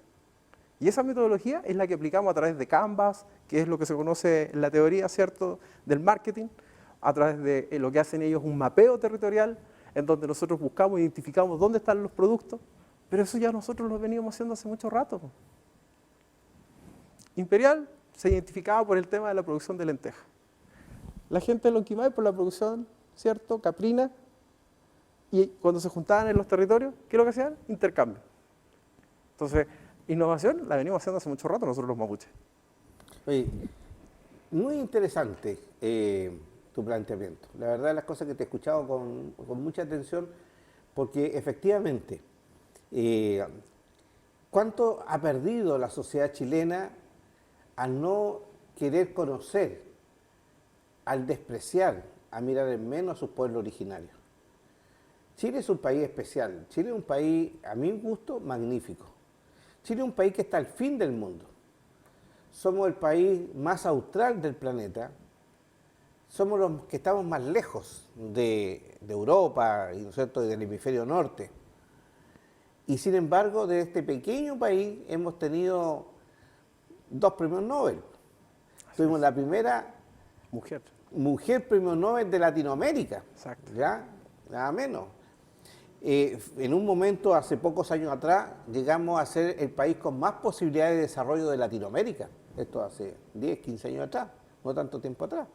Y esa metodología es la que aplicamos a través de Canvas, que es lo que se conoce en la teoría, ¿cierto?, del marketing, a través de lo que hacen ellos, un mapeo territorial, en donde nosotros buscamos e identificamos dónde están los productos, pero eso ya nosotros lo veníamos haciendo hace mucho rato. Imperial se identificaba por el tema de la producción de lentejas. La gente de Lonquimay por la producción, ¿cierto?, caprina, y cuando se juntaban en los territorios, ¿qué es lo que hacían? Intercambio. Entonces, innovación la venimos haciendo hace mucho rato nosotros los mapuches. Oye, muy interesante tu planteamiento. La verdad, las cosas que te he escuchado con mucha atención, porque efectivamente, ¿cuánto ha perdido la sociedad chilena al no querer conocer, al despreciar, a mirar en menos a sus pueblos originarios? Chile es un país especial. Chile es un país, a mi gusto, magnífico. Chile es un país que está al fin del mundo. Somos el país más austral del planeta. Somos los que estamos más lejos de Europa y, ¿no es cierto?, del hemisferio norte. Y sin embargo, de este pequeño país hemos tenido 2 premios Nobel. Tuvimos la primera mujer premio Nobel de Latinoamérica. Exacto. ¿Ya? Nada menos. En un momento, hace pocos años atrás, llegamos a ser el país con más posibilidades de desarrollo de Latinoamérica. Esto hace 10, 15 años atrás, no tanto tiempo atrás.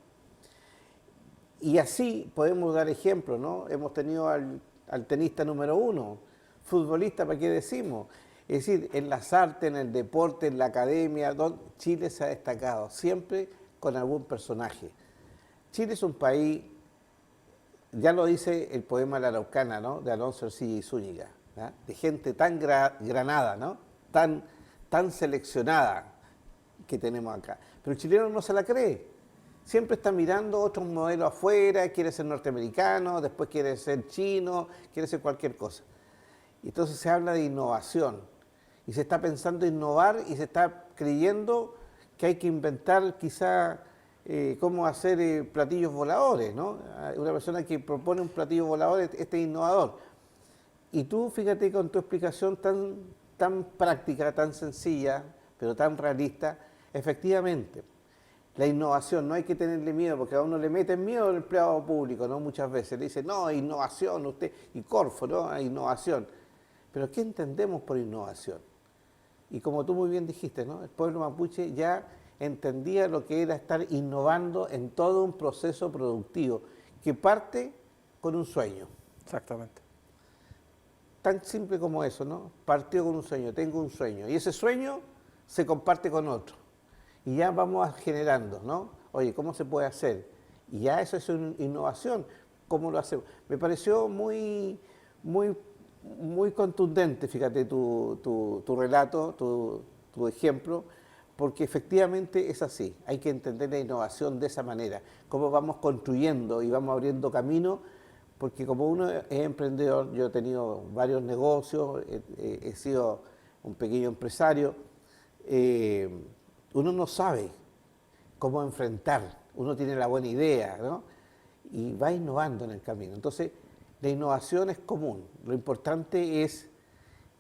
Y así podemos dar ejemplos, ¿no? Hemos tenido al tenista número 1, futbolista, ¿para qué decimos? Es decir, en las artes, en el deporte, en la academia, donde Chile se ha destacado, siempre con algún personaje. Chile es un país, ya lo dice el poema La Araucana, ¿no?, de Alonso Ercilla y Zúñiga, ¿no?, de gente tan granada, ¿no?, tan seleccionada que tenemos acá. Pero el chileno no se la cree. Siempre está mirando otros modelos afuera, quiere ser norteamericano, después quiere ser chino, quiere ser cualquier cosa. Y entonces se habla de innovación. Y se está pensando innovar y se está creyendo que hay que inventar quizá cómo hacer platillos voladores, ¿no? Una persona que propone un platillo volador, este es innovador. Y tú, fíjate, con tu explicación tan práctica, tan sencilla, pero tan realista, efectivamente, la innovación, no hay que tenerle miedo, porque a uno le meten miedo al empleado público, ¿no? Muchas veces le dicen, no, innovación, usted, y Corfo, ¿no?, innovación. Pero ¿qué entendemos por innovación? Y como tú muy bien dijiste, ¿no?, el pueblo mapuche ya entendía lo que era estar innovando en todo un proceso productivo que parte con un sueño. Exactamente. Tan simple como eso, ¿no? Partió con un sueño, tengo un sueño. Y ese sueño se comparte con otro. Y ya vamos generando, ¿no? Oye, ¿cómo se puede hacer? Y ya eso es una innovación. ¿Cómo lo hacemos? Me pareció muy contundente, fíjate, tu relato, tu ejemplo, porque efectivamente es así. Hay que entender la innovación de esa manera, cómo vamos construyendo y vamos abriendo camino, porque como uno es emprendedor, yo he tenido varios negocios, he sido un pequeño empresario, uno no sabe cómo enfrentar, uno tiene la buena idea, ¿no? Y va innovando en el camino. Entonces, la innovación es común. Lo importante es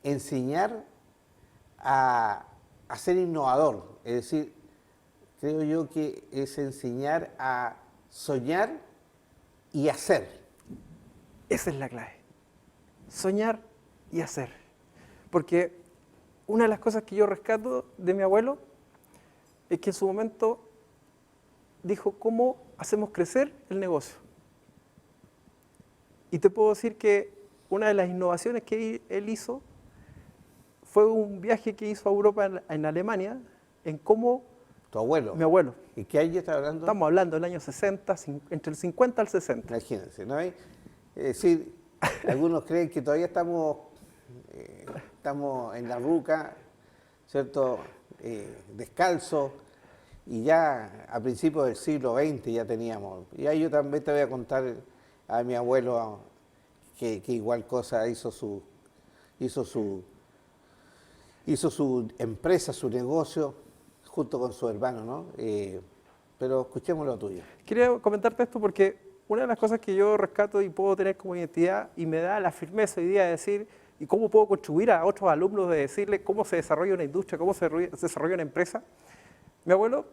enseñar a ser innovador. Es decir, creo yo que es enseñar a soñar y hacer. Esa es la clave. Soñar y hacer. Porque una de las cosas que yo rescato de mi abuelo es que en su momento dijo, ¿cómo hacemos crecer el negocio? Y te puedo decir que una de las innovaciones que él hizo fue un viaje que hizo a Europa, en Alemania, en cómo... ¿Tu abuelo? Mi abuelo. ¿Y qué año estás hablando? Estamos hablando del año 60, entre el 50 al 60. Imagínense, ¿no? Es decir, algunos creen que todavía estamos en la ruca, ¿cierto? Descalzos, y ya a principios del siglo XX ya teníamos. Y ahí yo también te voy a contar a mi abuelo que igual cosa hizo su empresa, su negocio, junto con su hermano, ¿no? Pero escuchemos lo tuyo. Quería comentarte esto porque una de las cosas que yo rescato y puedo tener como identidad y me da la firmeza hoy día de decir y cómo puedo contribuir a otros alumnos de decirles cómo se desarrolla una industria, cómo se desarrolla una empresa. Mi abuelo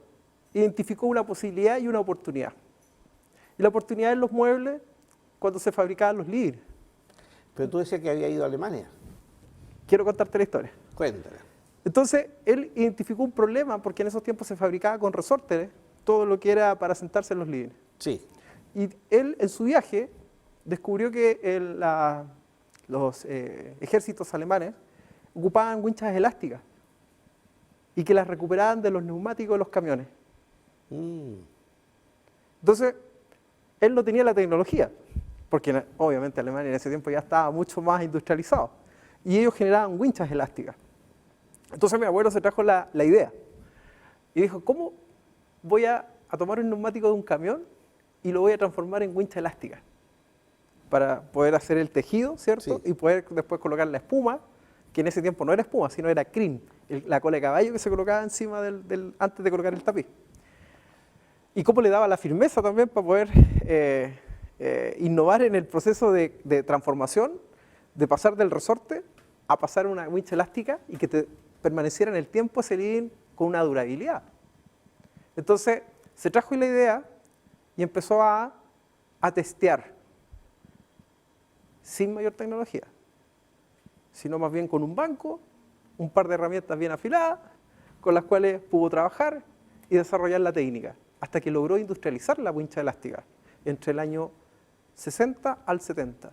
identificó una posibilidad y una oportunidad. Y la oportunidad en los muebles cuando se fabricaban los living. Pero tú decías que había ido a Alemania. Quiero contarte la historia. Cuéntala. Entonces, él identificó un problema porque en esos tiempos se fabricaba con resortes todo lo que era para sentarse en los living. Sí. Y él, en su viaje, descubrió que los ejércitos alemanes ocupaban winchas elásticas y que las recuperaban de los neumáticos de los camiones. Entonces, él no tenía la tecnología, porque obviamente Alemania en ese tiempo ya estaba mucho más industrializado, y ellos generaban winchas elásticas. Entonces mi abuelo se trajo la idea y dijo, ¿cómo voy a tomar un neumático de un camión y lo voy a transformar en wincha elástica? Para poder hacer el tejido, ¿cierto? Sí. Y poder después colocar la espuma, que en ese tiempo no era espuma, sino era crin, la cola de caballo que se colocaba encima antes de colocar el tapiz. Y cómo le daba la firmeza también para poder innovar en el proceso de transformación, de pasar del resorte a pasar una wincha elástica y que te permaneciera en el tiempo ese living con una durabilidad. Entonces, se trajo la idea y empezó a testear, sin mayor tecnología, sino más bien con un banco, un par de herramientas bien afiladas, con las cuales pudo trabajar y desarrollar la técnica, hasta que logró industrializar la wincha elástica entre el año 60 al 70.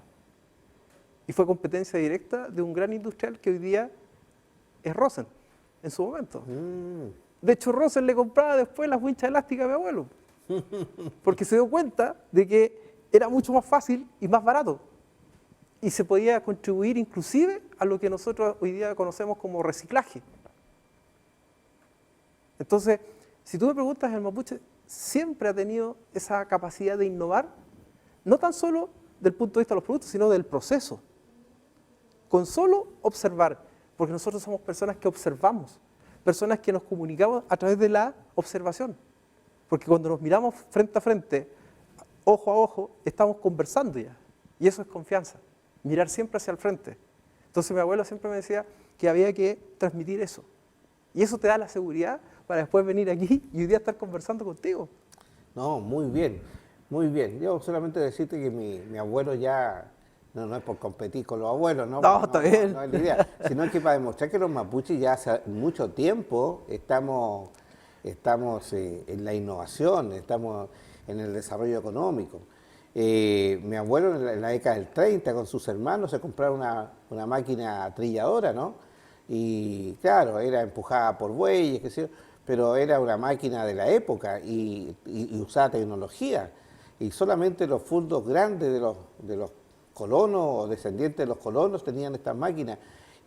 Y fue competencia directa de un gran industrial que hoy día es Rosen, en su momento. De hecho, Rosen le compraba después las winchas elásticas a mi abuelo, porque se dio cuenta de que era mucho más fácil y más barato. Y se podía contribuir inclusive a lo que nosotros hoy día conocemos como reciclaje. Entonces, si tú me preguntas, el mapuche siempre ha tenido esa capacidad de innovar, no tan solo del punto de vista de los productos, sino del proceso. Con solo observar, porque nosotros somos personas que observamos, personas que nos comunicamos a través de la observación. Porque cuando nos miramos frente a frente, ojo a ojo, estamos conversando ya. Y eso es confianza, mirar siempre hacia el frente. Entonces mi abuelo siempre me decía que había que transmitir eso. Y eso te da la seguridad para después venir aquí y hoy día estar conversando contigo. No, muy bien, muy bien. Yo solamente decirte que mi abuelo ya, no es por competir con los abuelos, ¿no? No, está bien. No es la idea, sino que para demostrar que los mapuches ya hace mucho tiempo estamos en la innovación, estamos en el desarrollo económico. Mi abuelo en la década del 30 con sus hermanos se compraron una máquina trilladora, ¿no? Y claro, era empujada por bueyes, qué sé yo, pero era una máquina de la época y usaba tecnología. Y solamente los fundos grandes de los colonos o descendientes de los colonos tenían estas máquinas.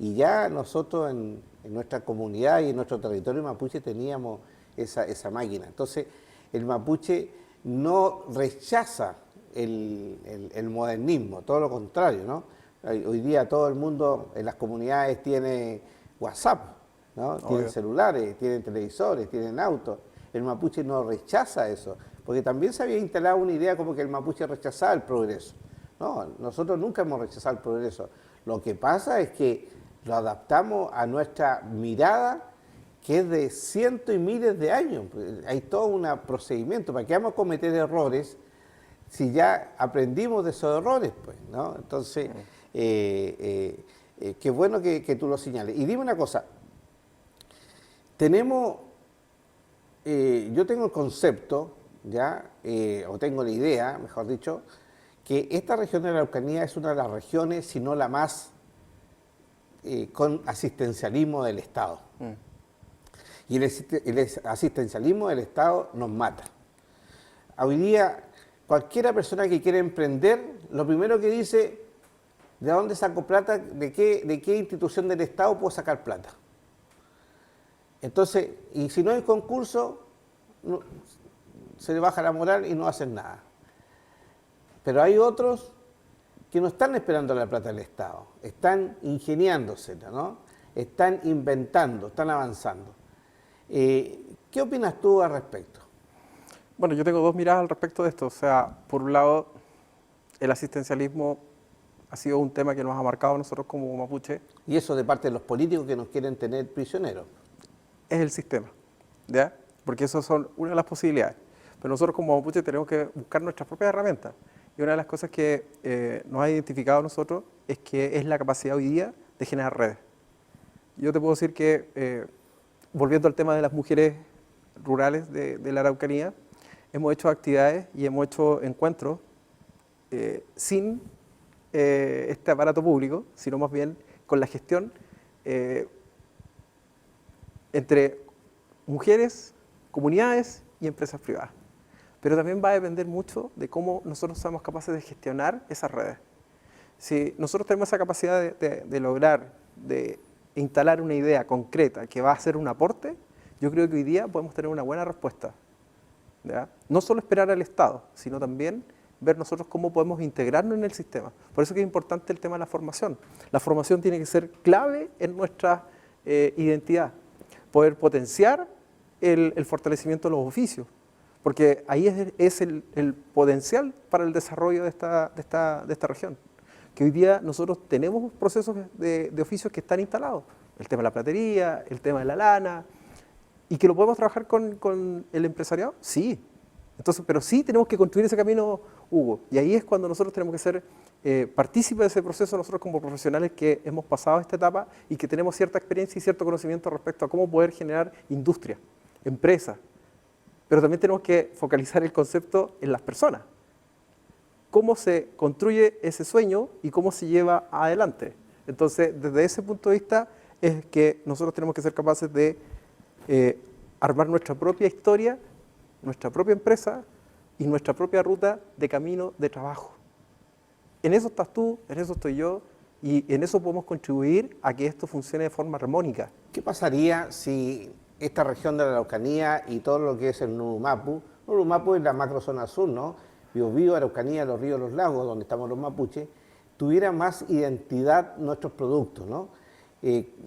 Y ya nosotros en nuestra comunidad y en nuestro territorio mapuche teníamos esa máquina. Entonces, el mapuche no rechaza el modernismo, todo lo contrario, ¿no? Hoy día todo el mundo en las comunidades tiene WhatsApp, ¿no? Tienen celulares, tienen televisores, tienen autos. El mapuche no rechaza eso, porque también se había instalado una idea como que el mapuche rechazaba el progreso. No, nosotros nunca hemos rechazado el progreso. Lo que pasa es que lo adaptamos a nuestra mirada, que es de cientos y miles de años. Hay todo un procedimiento. ¿Para qué vamos a cometer errores si ya aprendimos de esos errores? Pues, ¿no? Entonces, qué bueno que tú lo señales. Y dime una cosa, yo tengo el concepto, ya, o tengo la idea, mejor dicho, que esta región de la Araucanía es una de las regiones, si no la más, con asistencialismo del Estado. Y el asistencialismo del Estado nos mata. Hoy día, cualquiera persona que quiere emprender, lo primero que dice, ¿de dónde saco plata? ¿De qué institución del Estado puedo sacar plata? Entonces, y si no hay concurso, se le baja la moral y no hacen nada. Pero hay otros que no están esperando la plata del Estado, están ingeniándosela, ¿no? Están inventando, están avanzando. ¿Qué opinas tú al respecto? Bueno, yo tengo dos miradas al respecto de esto. O sea, por un lado, el asistencialismo ha sido un tema que nos ha marcado a nosotros como mapuche. Y eso de parte de los políticos que nos quieren tener prisioneros. Es el sistema, ¿ya? Porque esas son una de las posibilidades. Pero nosotros como mapuche tenemos que buscar nuestras propias herramientas. Y una de las cosas que nos ha identificado a nosotros es que es la capacidad hoy día de generar redes. Yo te puedo decir que, volviendo al tema de las mujeres rurales de la Araucanía, hemos hecho actividades y hemos hecho encuentros sin este aparato público, sino más bien con la gestión entre mujeres, comunidades y empresas privadas. Pero también va a depender mucho de cómo nosotros seamos capaces de gestionar esas redes. Si nosotros tenemos esa capacidad de lograr, de instalar una idea concreta que va a ser un aporte, yo creo que hoy día podemos tener una buena respuesta, ¿ya? No solo esperar al Estado, sino también ver nosotros cómo podemos integrarnos en el sistema. Por eso que es importante el tema de la formación. La formación tiene que ser clave en nuestra identidad, poder potenciar el fortalecimiento de los oficios, porque ahí es el potencial para el desarrollo de esta región. Que hoy día nosotros tenemos procesos de oficios que están instalados, el tema de la platería, el tema de la lana, y que lo podemos trabajar con el empresariado, sí. Entonces, pero sí tenemos que construir ese camino, Hugo, y ahí es cuando nosotros tenemos que ser partícipes de ese proceso, nosotros como profesionales que hemos pasado esta etapa y que tenemos cierta experiencia y cierto conocimiento respecto a cómo poder generar industria, empresa, pero también tenemos que focalizar el concepto en las personas. Cómo se construye ese sueño y cómo se lleva adelante. Entonces, desde ese punto de vista es que nosotros tenemos que ser capaces de armar nuestra propia historia, nuestra propia empresa y nuestra propia ruta de camino de trabajo. En eso estás tú, en eso estoy yo, y en eso podemos contribuir a que esto funcione de forma armónica. ¿Qué pasaría si esta región de la Araucanía y todo lo que es el Nurumapu es la macrozona sur, ¿no? Biobío, Araucanía, los ríos, los lagos, donde estamos los mapuches, tuviera más identidad nuestros productos, ¿no?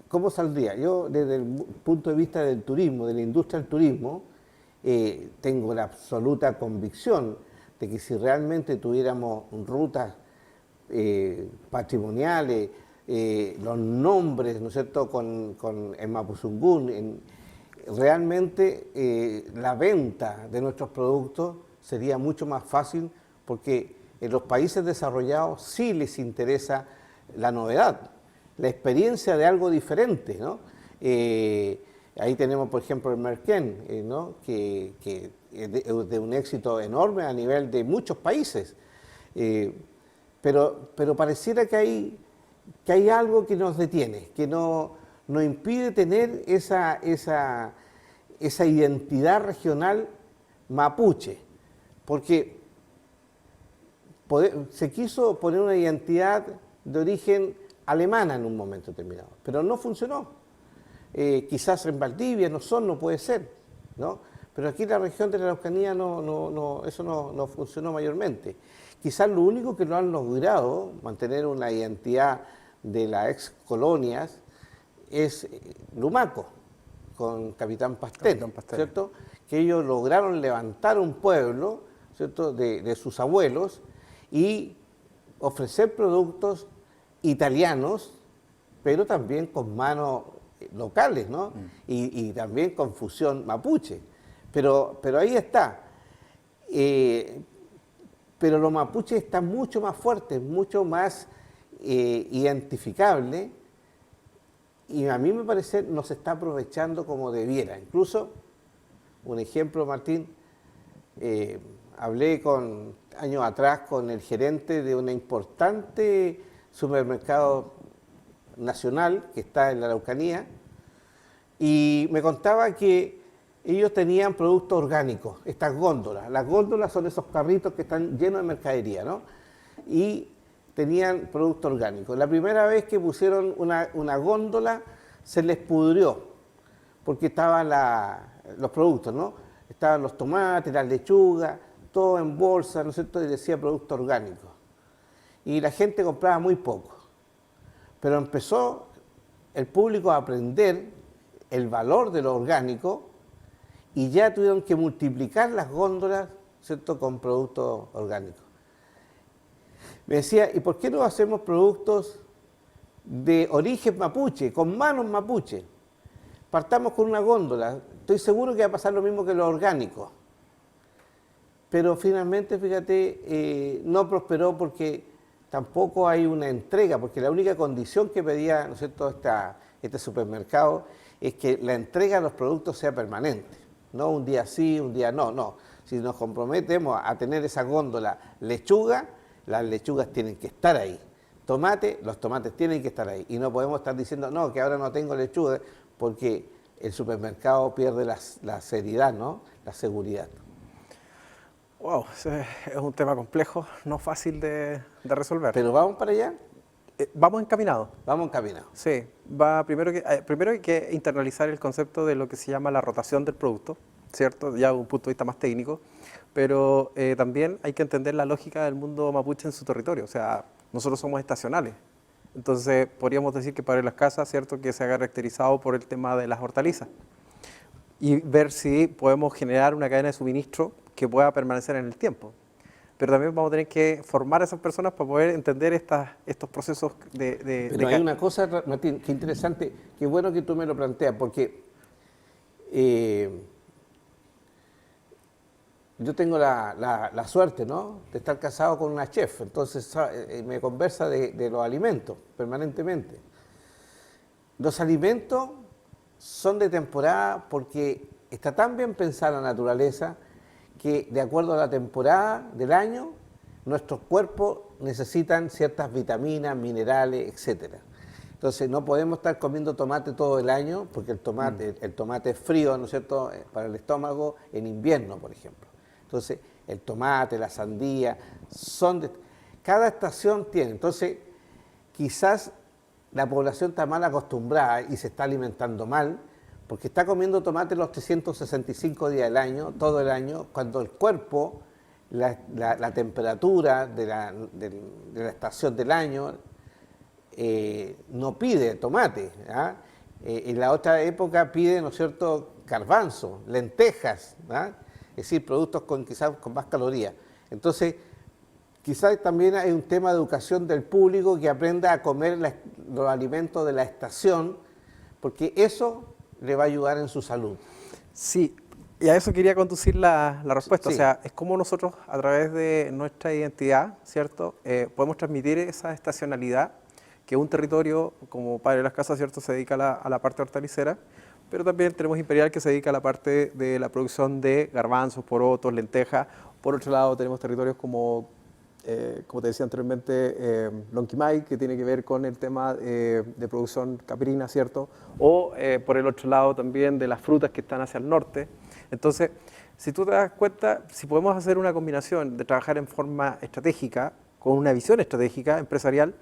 ¿Cómo saldría? Yo, desde el punto de vista del turismo, de la industria del turismo, tengo la absoluta convicción de que si realmente tuviéramos rutas patrimoniales, los nombres, ¿no es cierto?, en Mapuzungún, realmente la venta de nuestros productos sería mucho más fácil, porque en los países desarrollados sí les interesa la novedad, la experiencia de algo diferente, ¿no? Ahí tenemos, por ejemplo, el Merquén, ¿no? que es de un éxito enorme a nivel de muchos países, pero pareciera que hay algo que nos detiene, que nos impide tener esa identidad regional mapuche, porque se quiso poner una identidad de origen alemana en un momento determinado, pero no funcionó. Quizás en Valdivia, no puede ser, ¿no? Pero aquí en la región de la Araucanía eso no funcionó mayormente. Quizás lo único que no han logrado mantener una identidad de las ex colonias es Lumaco, con Capitán Pastel, ¿cierto? Que ellos lograron levantar un pueblo, ¿cierto?, de sus abuelos y ofrecer productos italianos, pero también con manos locales, ¿no? Y también con fusión mapuche. Pero ahí está. Pero los mapuches están mucho más fuertes, mucho más identificables, y a mí me parece no se está aprovechando como debiera. Incluso, un ejemplo, Martín, hablé años atrás con el gerente de una importante supermercado nacional que está en la Araucanía, y me contaba que ellos tenían productos orgánicos, estas góndolas. Las góndolas son esos carritos que están llenos de mercadería, ¿no? Y tenían productos orgánicos. La primera vez que pusieron una góndola se les pudrió, porque estaban los productos, ¿no? Estaban los tomates, las lechugas, todo en bolsa, ¿no es cierto? Y decía producto orgánico. Y la gente compraba muy poco. Pero empezó el público a aprender el valor de lo orgánico y ya tuvieron que multiplicar las góndolas, ¿cierto?, con productos orgánicos. Me decía, ¿y por qué no hacemos productos de origen mapuche, con manos mapuche? Partamos con una góndola, estoy seguro que va a pasar lo mismo que lo orgánico. Pero finalmente, fíjate, no prosperó porque tampoco hay una entrega, porque la única condición que pedía, ¿no es cierto?, este supermercado es que la entrega de los productos sea permanente, no un día sí, un día no. Si nos comprometemos a tener esa góndola lechuga, las lechugas tienen que estar ahí. Tomate, los tomates tienen que estar ahí. Y no podemos estar diciendo, no, que ahora no tengo lechuga, porque el supermercado pierde la seriedad, ¿no?, la seguridad. Wow, es un tema complejo, no fácil de resolver. ¿Pero vamos para allá? Vamos encaminados. Vamos encaminados. Sí, primero hay que internalizar el concepto de lo que se llama la rotación del producto, ¿cierto? Ya desde un punto de vista más técnico, pero también hay que entender la lógica del mundo mapuche en su territorio. O sea, nosotros somos estacionales. Entonces, podríamos decir que Padre Las Casas, ¿cierto?, que se ha caracterizado por el tema de las hortalizas. Y ver si podemos generar una cadena de suministro que pueda permanecer en el tiempo. Pero también vamos a tener que formar a esas personas para poder entender estos procesos de... Pero hay una cosa, Martín, que interesante, que bueno que tú me lo planteas, porque yo tengo la suerte, ¿no?, de estar casado con una chef, entonces me conversa de los alimentos permanentemente. Los alimentos son de temporada porque está tan bien pensada la naturaleza que de acuerdo a la temporada del año, nuestros cuerpos necesitan ciertas vitaminas, minerales, etc. Entonces no podemos estar comiendo tomate todo el año, porque el tomate es frío, ¿no es cierto?, para el estómago en invierno, por ejemplo. Entonces el tomate, la sandía, cada estación tiene. Entonces quizás la población está mal acostumbrada y se está alimentando mal, porque está comiendo tomate los 365 días del año, todo el año, cuando el cuerpo, la temperatura de la estación del año no pide tomate. ¿Ah? En la otra época pide, ¿no es cierto?, garbanzo, lentejas, ¿ah? Es decir, productos quizás con más calorías. Entonces, quizás también hay un tema de educación del público que aprenda a comer los alimentos de la estación, porque eso le va a ayudar en su salud. Sí, y a eso quería conducir la respuesta. Sí. O sea, es como nosotros a través de nuestra identidad, ¿cierto?, podemos transmitir esa estacionalidad, que un territorio como Padre Las Casas, ¿cierto?, se dedica a la parte hortalicera, pero también tenemos Imperial, que se dedica a la parte de la producción de garbanzos, porotos, lentejas. Por otro lado tenemos territorios como te decía anteriormente, Lonquimay, que tiene que ver con el tema de producción caprina, ¿cierto? O por el otro lado también de las frutas que están hacia el norte. Entonces, si tú te das cuenta, si podemos hacer una combinación de trabajar en forma estratégica, con una visión estratégica empresarial,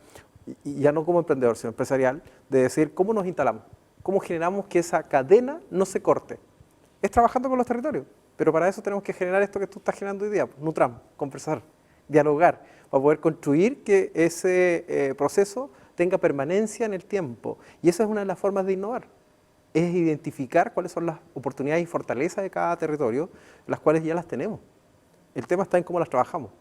y ya no como emprendedor, sino empresarial, de decir cómo nos instalamos, cómo generamos que esa cadena no se corte. Es trabajando con los territorios, pero para eso tenemos que generar esto que tú estás generando hoy día, Nutram, conversar, dialogar, para poder construir que ese proceso tenga permanencia en el tiempo. Y esa es una de las formas de innovar, es identificar cuáles son las oportunidades y fortalezas de cada territorio, las cuales ya las tenemos. El tema está en cómo las trabajamos.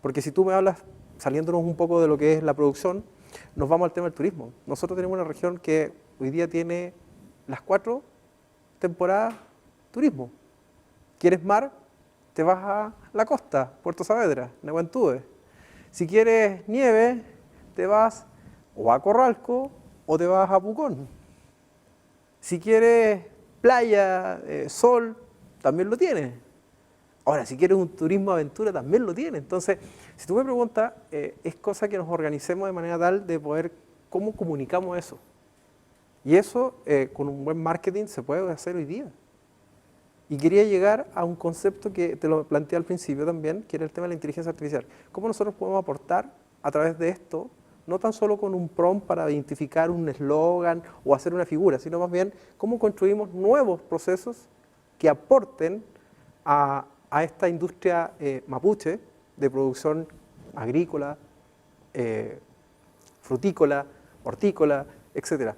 Porque si tú me hablas, saliéndonos un poco de lo que es la producción, nos vamos al tema del turismo. Nosotros tenemos una región que hoy día tiene las 4 temporadas turismo. ¿Quieres mar? Te vas a la costa, Puerto Saavedra, Nehuentúe. Si quieres nieve, te vas o a Corralco o te vas a Pucón. Si quieres playa, sol, también lo tienes. Ahora, si quieres un turismo aventura, también lo tienes. Entonces, si tú me preguntas, es cosa que nos organicemos de manera tal de poder, ¿cómo comunicamos eso? Y eso, con un buen marketing, se puede hacer hoy día. Y quería llegar a un concepto que te lo planteé al principio también, que era el tema de la inteligencia artificial. ¿Cómo nosotros podemos aportar a través de esto, no tan solo con un prompt para identificar un eslogan o hacer una figura, sino más bien cómo construimos nuevos procesos que aporten a esta industria mapuche de producción agrícola, frutícola, hortícola, etcétera?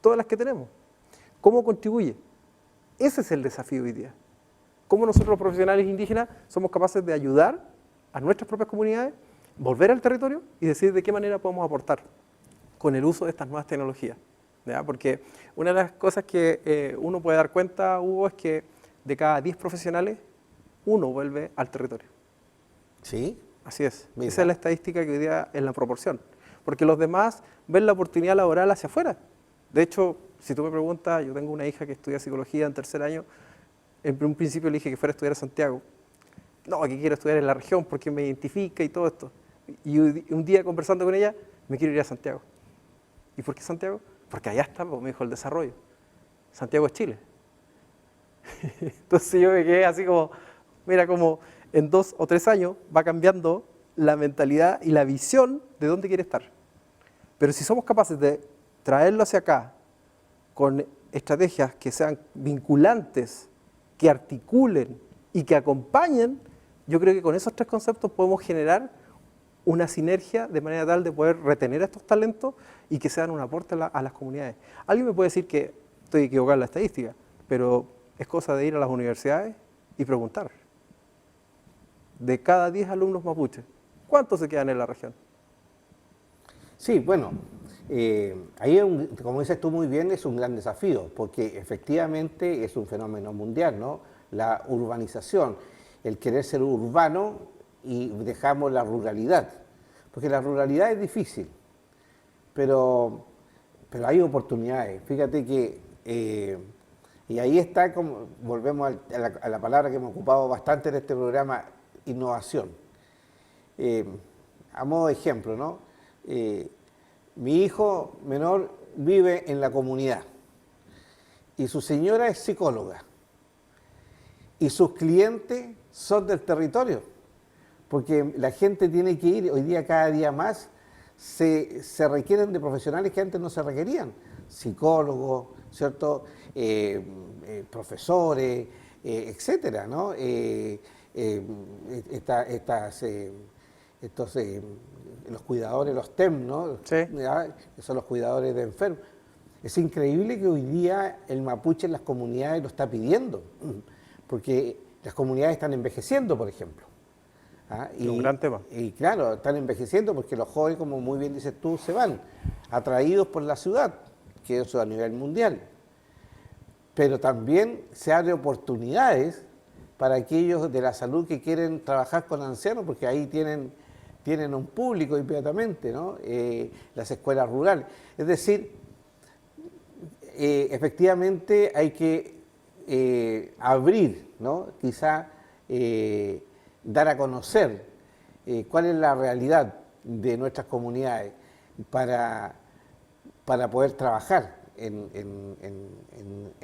Todas las que tenemos. ¿Cómo contribuye? Ese es el desafío hoy día. ¿Cómo nosotros los profesionales indígenas somos capaces de ayudar a nuestras propias comunidades, volver al territorio y decir de qué manera podemos aportar con el uso de estas nuevas tecnologías? ¿Ya? Porque una de las cosas que uno puede dar cuenta, Hugo, es que de cada 10 profesionales, 1 vuelve al territorio. ¿Sí? Así es. Mira. Esa es la estadística que hoy día es la proporción. Porque los demás ven la oportunidad laboral hacia afuera. De hecho, si tú me preguntas, yo tengo una hija que estudia psicología en 3er año. En un principio le dije que fuera a estudiar a Santiago. No, que quiero estudiar en la región porque me identifica y todo esto. Y un día conversando con ella, me quiero ir a Santiago. ¿Y por qué Santiago? Porque allá está, me dijo, el desarrollo. Santiago es Chile. Entonces yo me quedé así como, mira, como en 2 o 3 años va cambiando la mentalidad y la visión de dónde quiere estar. Pero si somos capaces de traerlo hacia acá con estrategias que sean vinculantes, que articulen y que acompañen, yo creo que con esos 3 conceptos podemos generar una sinergia de manera tal de poder retener a estos talentos y que sean un aporte a las comunidades. Alguien me puede decir que estoy equivocado en la estadística, pero es cosa de ir a las universidades y preguntar. De cada 10 alumnos mapuches, ¿cuántos se quedan en la región? Sí, bueno, ahí, como dices tú muy bien, es un gran desafío, porque efectivamente es un fenómeno mundial, ¿no? La urbanización, el querer ser urbano y dejamos la ruralidad, porque la ruralidad es difícil, pero hay oportunidades. Fíjate que, y ahí está, como volvemos a la palabra que hemos ocupado bastante en este programa, innovación. A modo de ejemplo, ¿no? Mi hijo menor vive en la comunidad y su señora es psicóloga y sus clientes son del territorio, porque la gente tiene que ir, hoy día cada día más se requieren de profesionales que antes no se requerían, psicólogos, ¿cierto? Profesores, etcétera, ¿no? Los cuidadores, los TEM, ¿no? Sí. ¿Ya? Que son los cuidadores de enfermos. Es increíble que hoy día el mapuche en las comunidades lo está pidiendo, porque las comunidades están envejeciendo, por ejemplo. ¿Ah? Es un gran tema. Y claro, están envejeciendo porque los jóvenes, como muy bien dices tú, se van, atraídos por la ciudad, que eso a nivel mundial. Pero también se abre oportunidades para aquellos de la salud que quieren trabajar con ancianos, porque ahí tienen un público inmediatamente, ¿no? Las escuelas rurales. Es decir, efectivamente hay que abrir, ¿no? Quizá dar a conocer cuál es la realidad de nuestras comunidades para poder trabajar en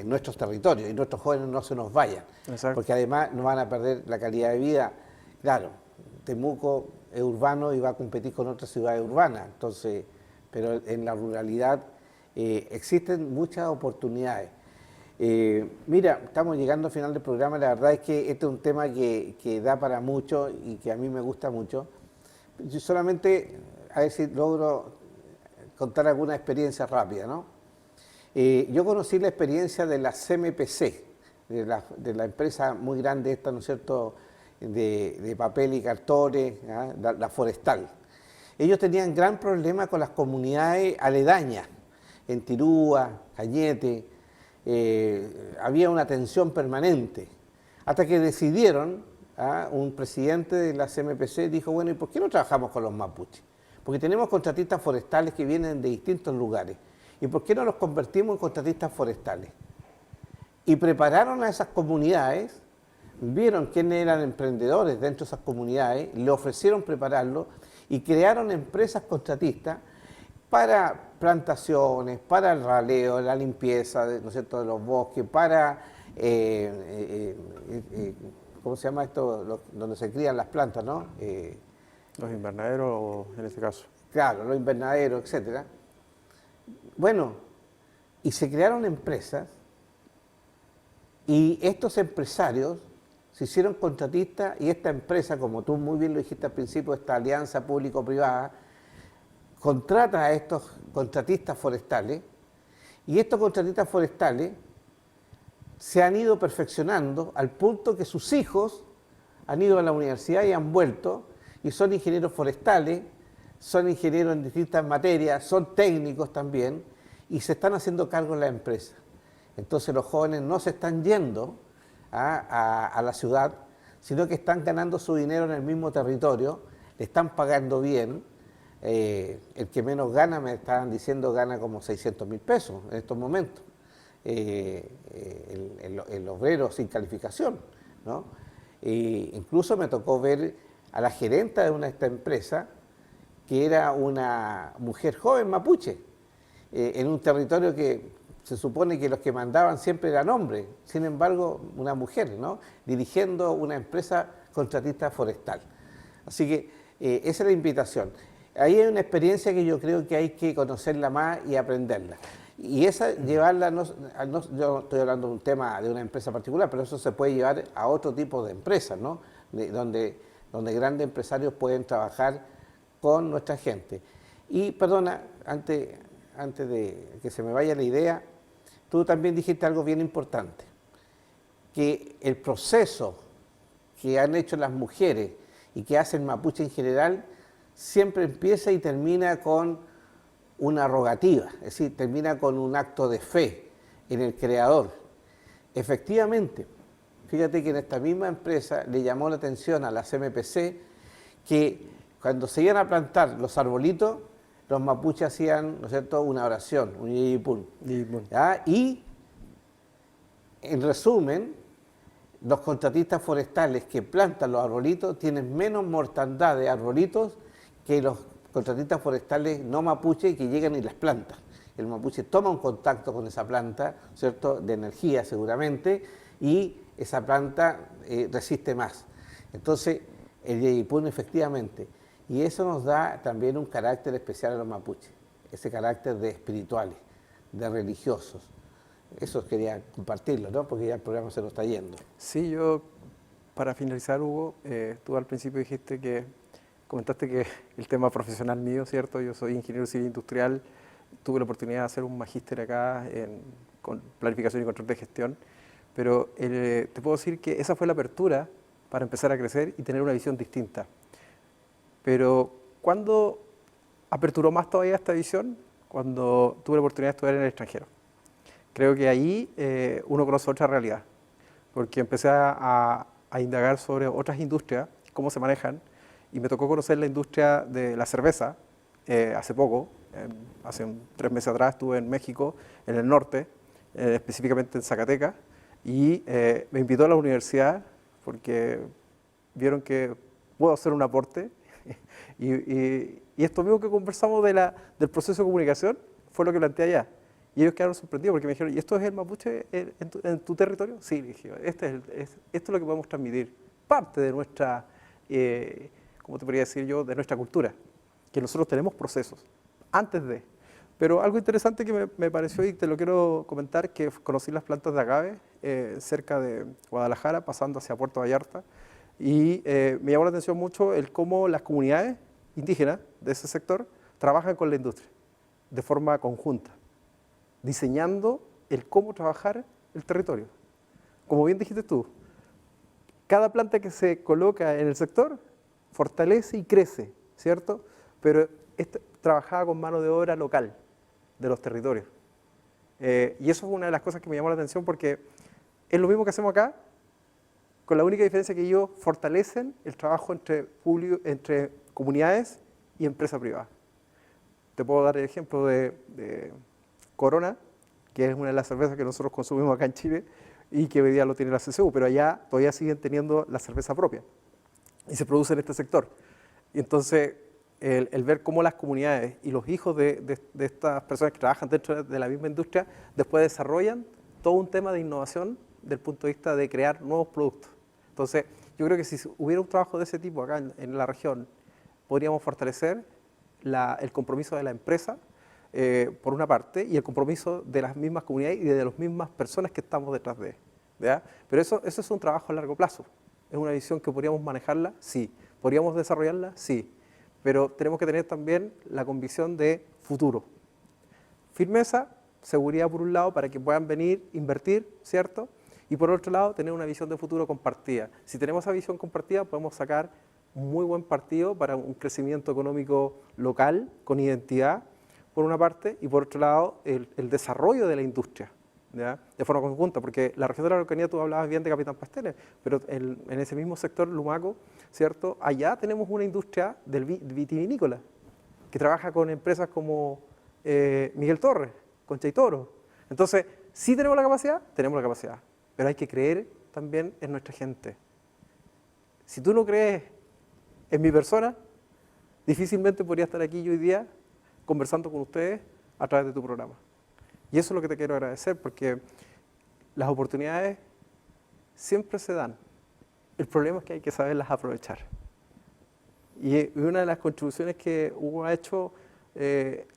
nuestros territorios y nuestros jóvenes no se nos vayan. Exacto. Porque además no van a perder la calidad de vida. Claro, Temuco es urbano y va a competir con otras ciudades urbanas, entonces pero en la ruralidad existen muchas oportunidades. Mira, estamos llegando al final del programa, la verdad es que este es un tema que da para mucho y que a mí me gusta mucho. Yo solamente, a ver si logro contar alguna experiencia rápida, ¿no? Yo conocí la experiencia de la CMPC, de la empresa muy grande esta, ¿no es cierto?, de papel y cartones, ¿ah? La Forestal. Ellos tenían gran problema con las comunidades aledañas, en Tirúa, Cañete, había una tensión permanente, hasta que decidieron, un presidente de la CMPC dijo, bueno, ¿y por qué no trabajamos con los mapuches? Porque tenemos contratistas forestales que vienen de distintos lugares, ¿y por qué no los convertimos en contratistas forestales? Y prepararon a esas comunidades, vieron quiénes eran emprendedores dentro de esas comunidades, le ofrecieron prepararlo y crearon empresas contratistas para plantaciones, para el raleo, la limpieza, ¿no es cierto?, de los bosques, para, ¿cómo se llama esto?, donde se crían las plantas, ¿no? Los invernaderos, en este caso. Claro, los invernaderos, etcétera. Bueno, y se crearon empresas y estos empresarios se hicieron contratistas y esta empresa, como tú muy bien lo dijiste al principio, esta alianza público-privada, contrata a estos contratistas forestales y estos contratistas forestales se han ido perfeccionando al punto que sus hijos han ido a la universidad y han vuelto y son ingenieros forestales, son ingenieros en distintas materias, son técnicos también y se están haciendo cargo de la empresa. Entonces los jóvenes no se están yendo a la ciudad, sino que están ganando su dinero en el mismo territorio, le están pagando bien. El que menos gana, me estaban diciendo, gana como 600.000 pesos en estos momentos. El obrero sin calificación, ¿no? Incluso me tocó ver a la gerenta de esta empresa, que era una mujer joven mapuche, en un territorio que se supone que los que mandaban siempre eran hombres, sin embargo, una mujer, ¿no?, dirigiendo una empresa contratista forestal. Así que esa es la invitación. Ahí hay una experiencia que yo creo que hay que conocerla más y aprenderla. Y esa, llevarla, yo estoy hablando de un tema de una empresa particular, pero eso se puede llevar a otro tipo de empresas, ¿no?, donde grandes empresarios pueden trabajar con nuestra gente. Y, perdona, antes de que se me vaya la idea, tú también dijiste algo bien importante, que el proceso que han hecho las mujeres y que hacen mapuche en general, siempre empieza y termina con una rogativa, es decir, termina con un acto de fe en el creador. Efectivamente, fíjate que en esta misma empresa le llamó la atención a la CMPC que cuando se iban a plantar los arbolitos, los mapuches hacían, ¿no es cierto?, una oración, un yiyipún. Y, en resumen, los contratistas forestales que plantan los arbolitos tienen menos mortandad de arbolitos que los contratistas forestales no mapuche que llegan y las plantan. El mapuche toma un contacto con esa planta, ¿cierto?, de energía seguramente, y esa planta resiste más. Entonces, el yeyipún efectivamente, y eso nos da también un carácter especial a los mapuches, ese carácter de espirituales, de religiosos. Eso quería compartirlo, ¿no?, porque ya el programa se nos está yendo. Sí, yo, para finalizar, Hugo, tú al principio dijiste que, comentaste que el tema profesional mío, ¿cierto? Yo soy ingeniero civil industrial, tuve la oportunidad de hacer un magíster acá con planificación y control de gestión, pero te puedo decir que esa fue la apertura para empezar a crecer y tener una visión distinta. Pero ¿cuándo aperturó más todavía esta visión? Cuando tuve la oportunidad de estudiar en el extranjero. Creo que ahí uno conoce otra realidad, porque empecé a indagar sobre otras industrias, cómo se manejan, y me tocó conocer la industria de la cerveza hace poco, hace 3 meses atrás estuve en México, en el norte, específicamente en Zacatecas, y me invitó a la universidad porque vieron que puedo hacer un aporte, y esto mismo que conversamos del proceso de comunicación fue lo que planteé allá. Y ellos quedaron sorprendidos porque me dijeron, ¿y esto es el mapuche en tu territorio? Sí, le dije, esto es lo que podemos transmitir, parte de nuestra, ¿cómo te podría decir yo?, de nuestra cultura, que nosotros tenemos procesos. antes de. Pero algo interesante que me pareció y te lo quiero comentar, que conocí las plantas de agave cerca de Guadalajara, pasando hacia Puerto Vallarta, y me llamó la atención mucho el cómo las comunidades indígenas de ese sector trabajan con la industria de forma conjunta, diseñando el cómo trabajar el territorio. Como bien dijiste tú, cada planta que se coloca en el sector fortalece y crece, ¿cierto? Pero trabajaba con mano de obra local de los territorios. Y eso es una de las cosas que me llamó la atención porque es lo mismo que hacemos acá, con la única diferencia que ellos fortalecen el trabajo entre comunidades y empresa privada. Te puedo dar el ejemplo de Corona, que es una de las cervezas que nosotros consumimos acá en Chile y que hoy día lo tiene la CCU, pero allá todavía siguen teniendo la cerveza propia y se produce en este sector. Y entonces, el ver cómo las comunidades y los hijos de estas personas que trabajan dentro de la misma industria después desarrollan todo un tema de innovación desde el punto de vista de crear nuevos productos. Entonces, yo creo que si hubiera un trabajo de ese tipo acá en la región, podríamos fortalecer el compromiso de la empresa, por una parte, y el compromiso de las mismas comunidades y de las mismas personas que estamos detrás de él. ¿Ya? Pero eso es un trabajo a largo plazo. ¿Es una visión que podríamos manejarla? Sí. ¿Podríamos desarrollarla? Sí. Pero tenemos que tener también la convicción de futuro. Firmeza, seguridad por un lado, para que puedan venir, invertir, ¿cierto? Y por otro lado, tener una visión de futuro compartida. Si tenemos esa visión compartida, podemos sacar un muy buen partido para un crecimiento económico local, con identidad, por una parte, y por otro lado, el desarrollo de la industria, ¿ya? De forma conjunta, porque la región de la Araucanía, tú hablabas bien de Capitán Pasteles, pero en ese mismo sector, Lumaco, ¿cierto? Allá tenemos una industria del vitivinícola, que trabaja con empresas como Miguel Torres, Concha y Toro. Entonces, sí tenemos la capacidad, pero hay que creer también en nuestra gente. Si tú no crees en mi persona, difícilmente podría estar aquí yo hoy día conversando con ustedes a través de tu programa. Y eso es lo que te quiero agradecer, porque las oportunidades siempre se dan. El problema es que hay que saberlas aprovechar. Y una de las contribuciones que Hugo ha hecho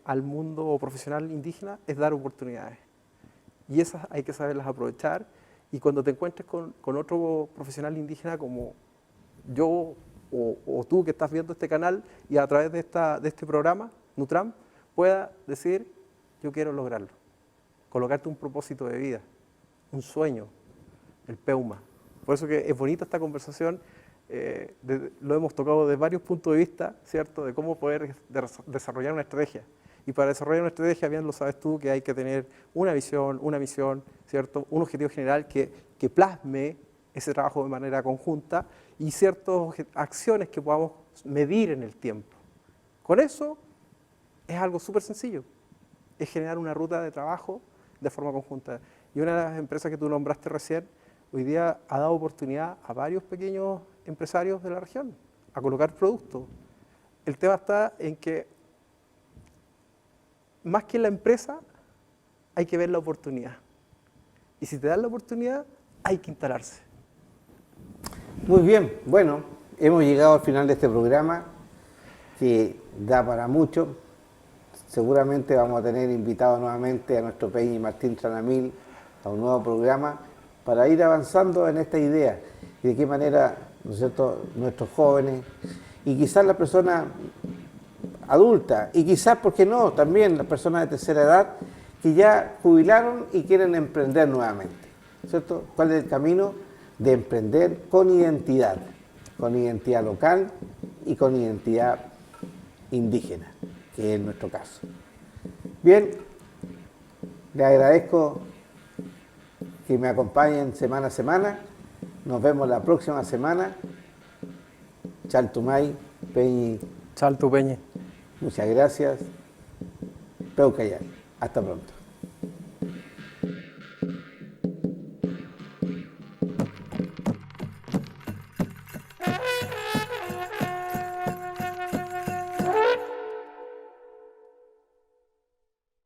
al mundo profesional indígena es dar oportunidades. Y esas hay que saberlas aprovechar. Y cuando te encuentres con otro profesional indígena como yo o tú que estás viendo este canal y a través de este programa, Nutram, pueda decir, yo quiero lograrlo. Colocarte un propósito de vida, un sueño, el PEUMA. Por eso que es bonita esta conversación, lo hemos tocado desde varios puntos de vista, ¿cierto?, de cómo poder desarrollar una estrategia. Y para desarrollar una estrategia, bien lo sabes tú, que hay que tener una visión, una misión, ¿cierto?, un objetivo general que plasme ese trabajo de manera conjunta y ciertas acciones que podamos medir en el tiempo. Con eso es algo súper sencillo, es generar una ruta de trabajo de forma conjunta. Y una de las empresas que tú nombraste recién, hoy día ha dado oportunidad a varios pequeños empresarios de la región a colocar productos. El tema está en que, más que la empresa, hay que ver la oportunidad. Y si te dan la oportunidad, hay que instalarse. Muy bien, bueno, hemos llegado al final de este programa que da para mucho. Seguramente vamos a tener invitados nuevamente a nuestro Peñi Martín Tranamil a un nuevo programa para ir avanzando en esta idea y de qué manera, ¿no es cierto?, nuestros jóvenes y quizás las personas adultas y quizás, ¿por qué no?, también las personas de tercera edad que ya jubilaron y quieren emprender nuevamente, ¿cierto? ¿Cuál es el camino de emprender con identidad local y con identidad indígena, que es nuestro caso? Bien, le agradezco que me acompañen semana a semana. Nos vemos la próxima semana. Chaltumay, Peñi. Chaltu Peñi. Muchas gracias. Peucayay. Hasta pronto.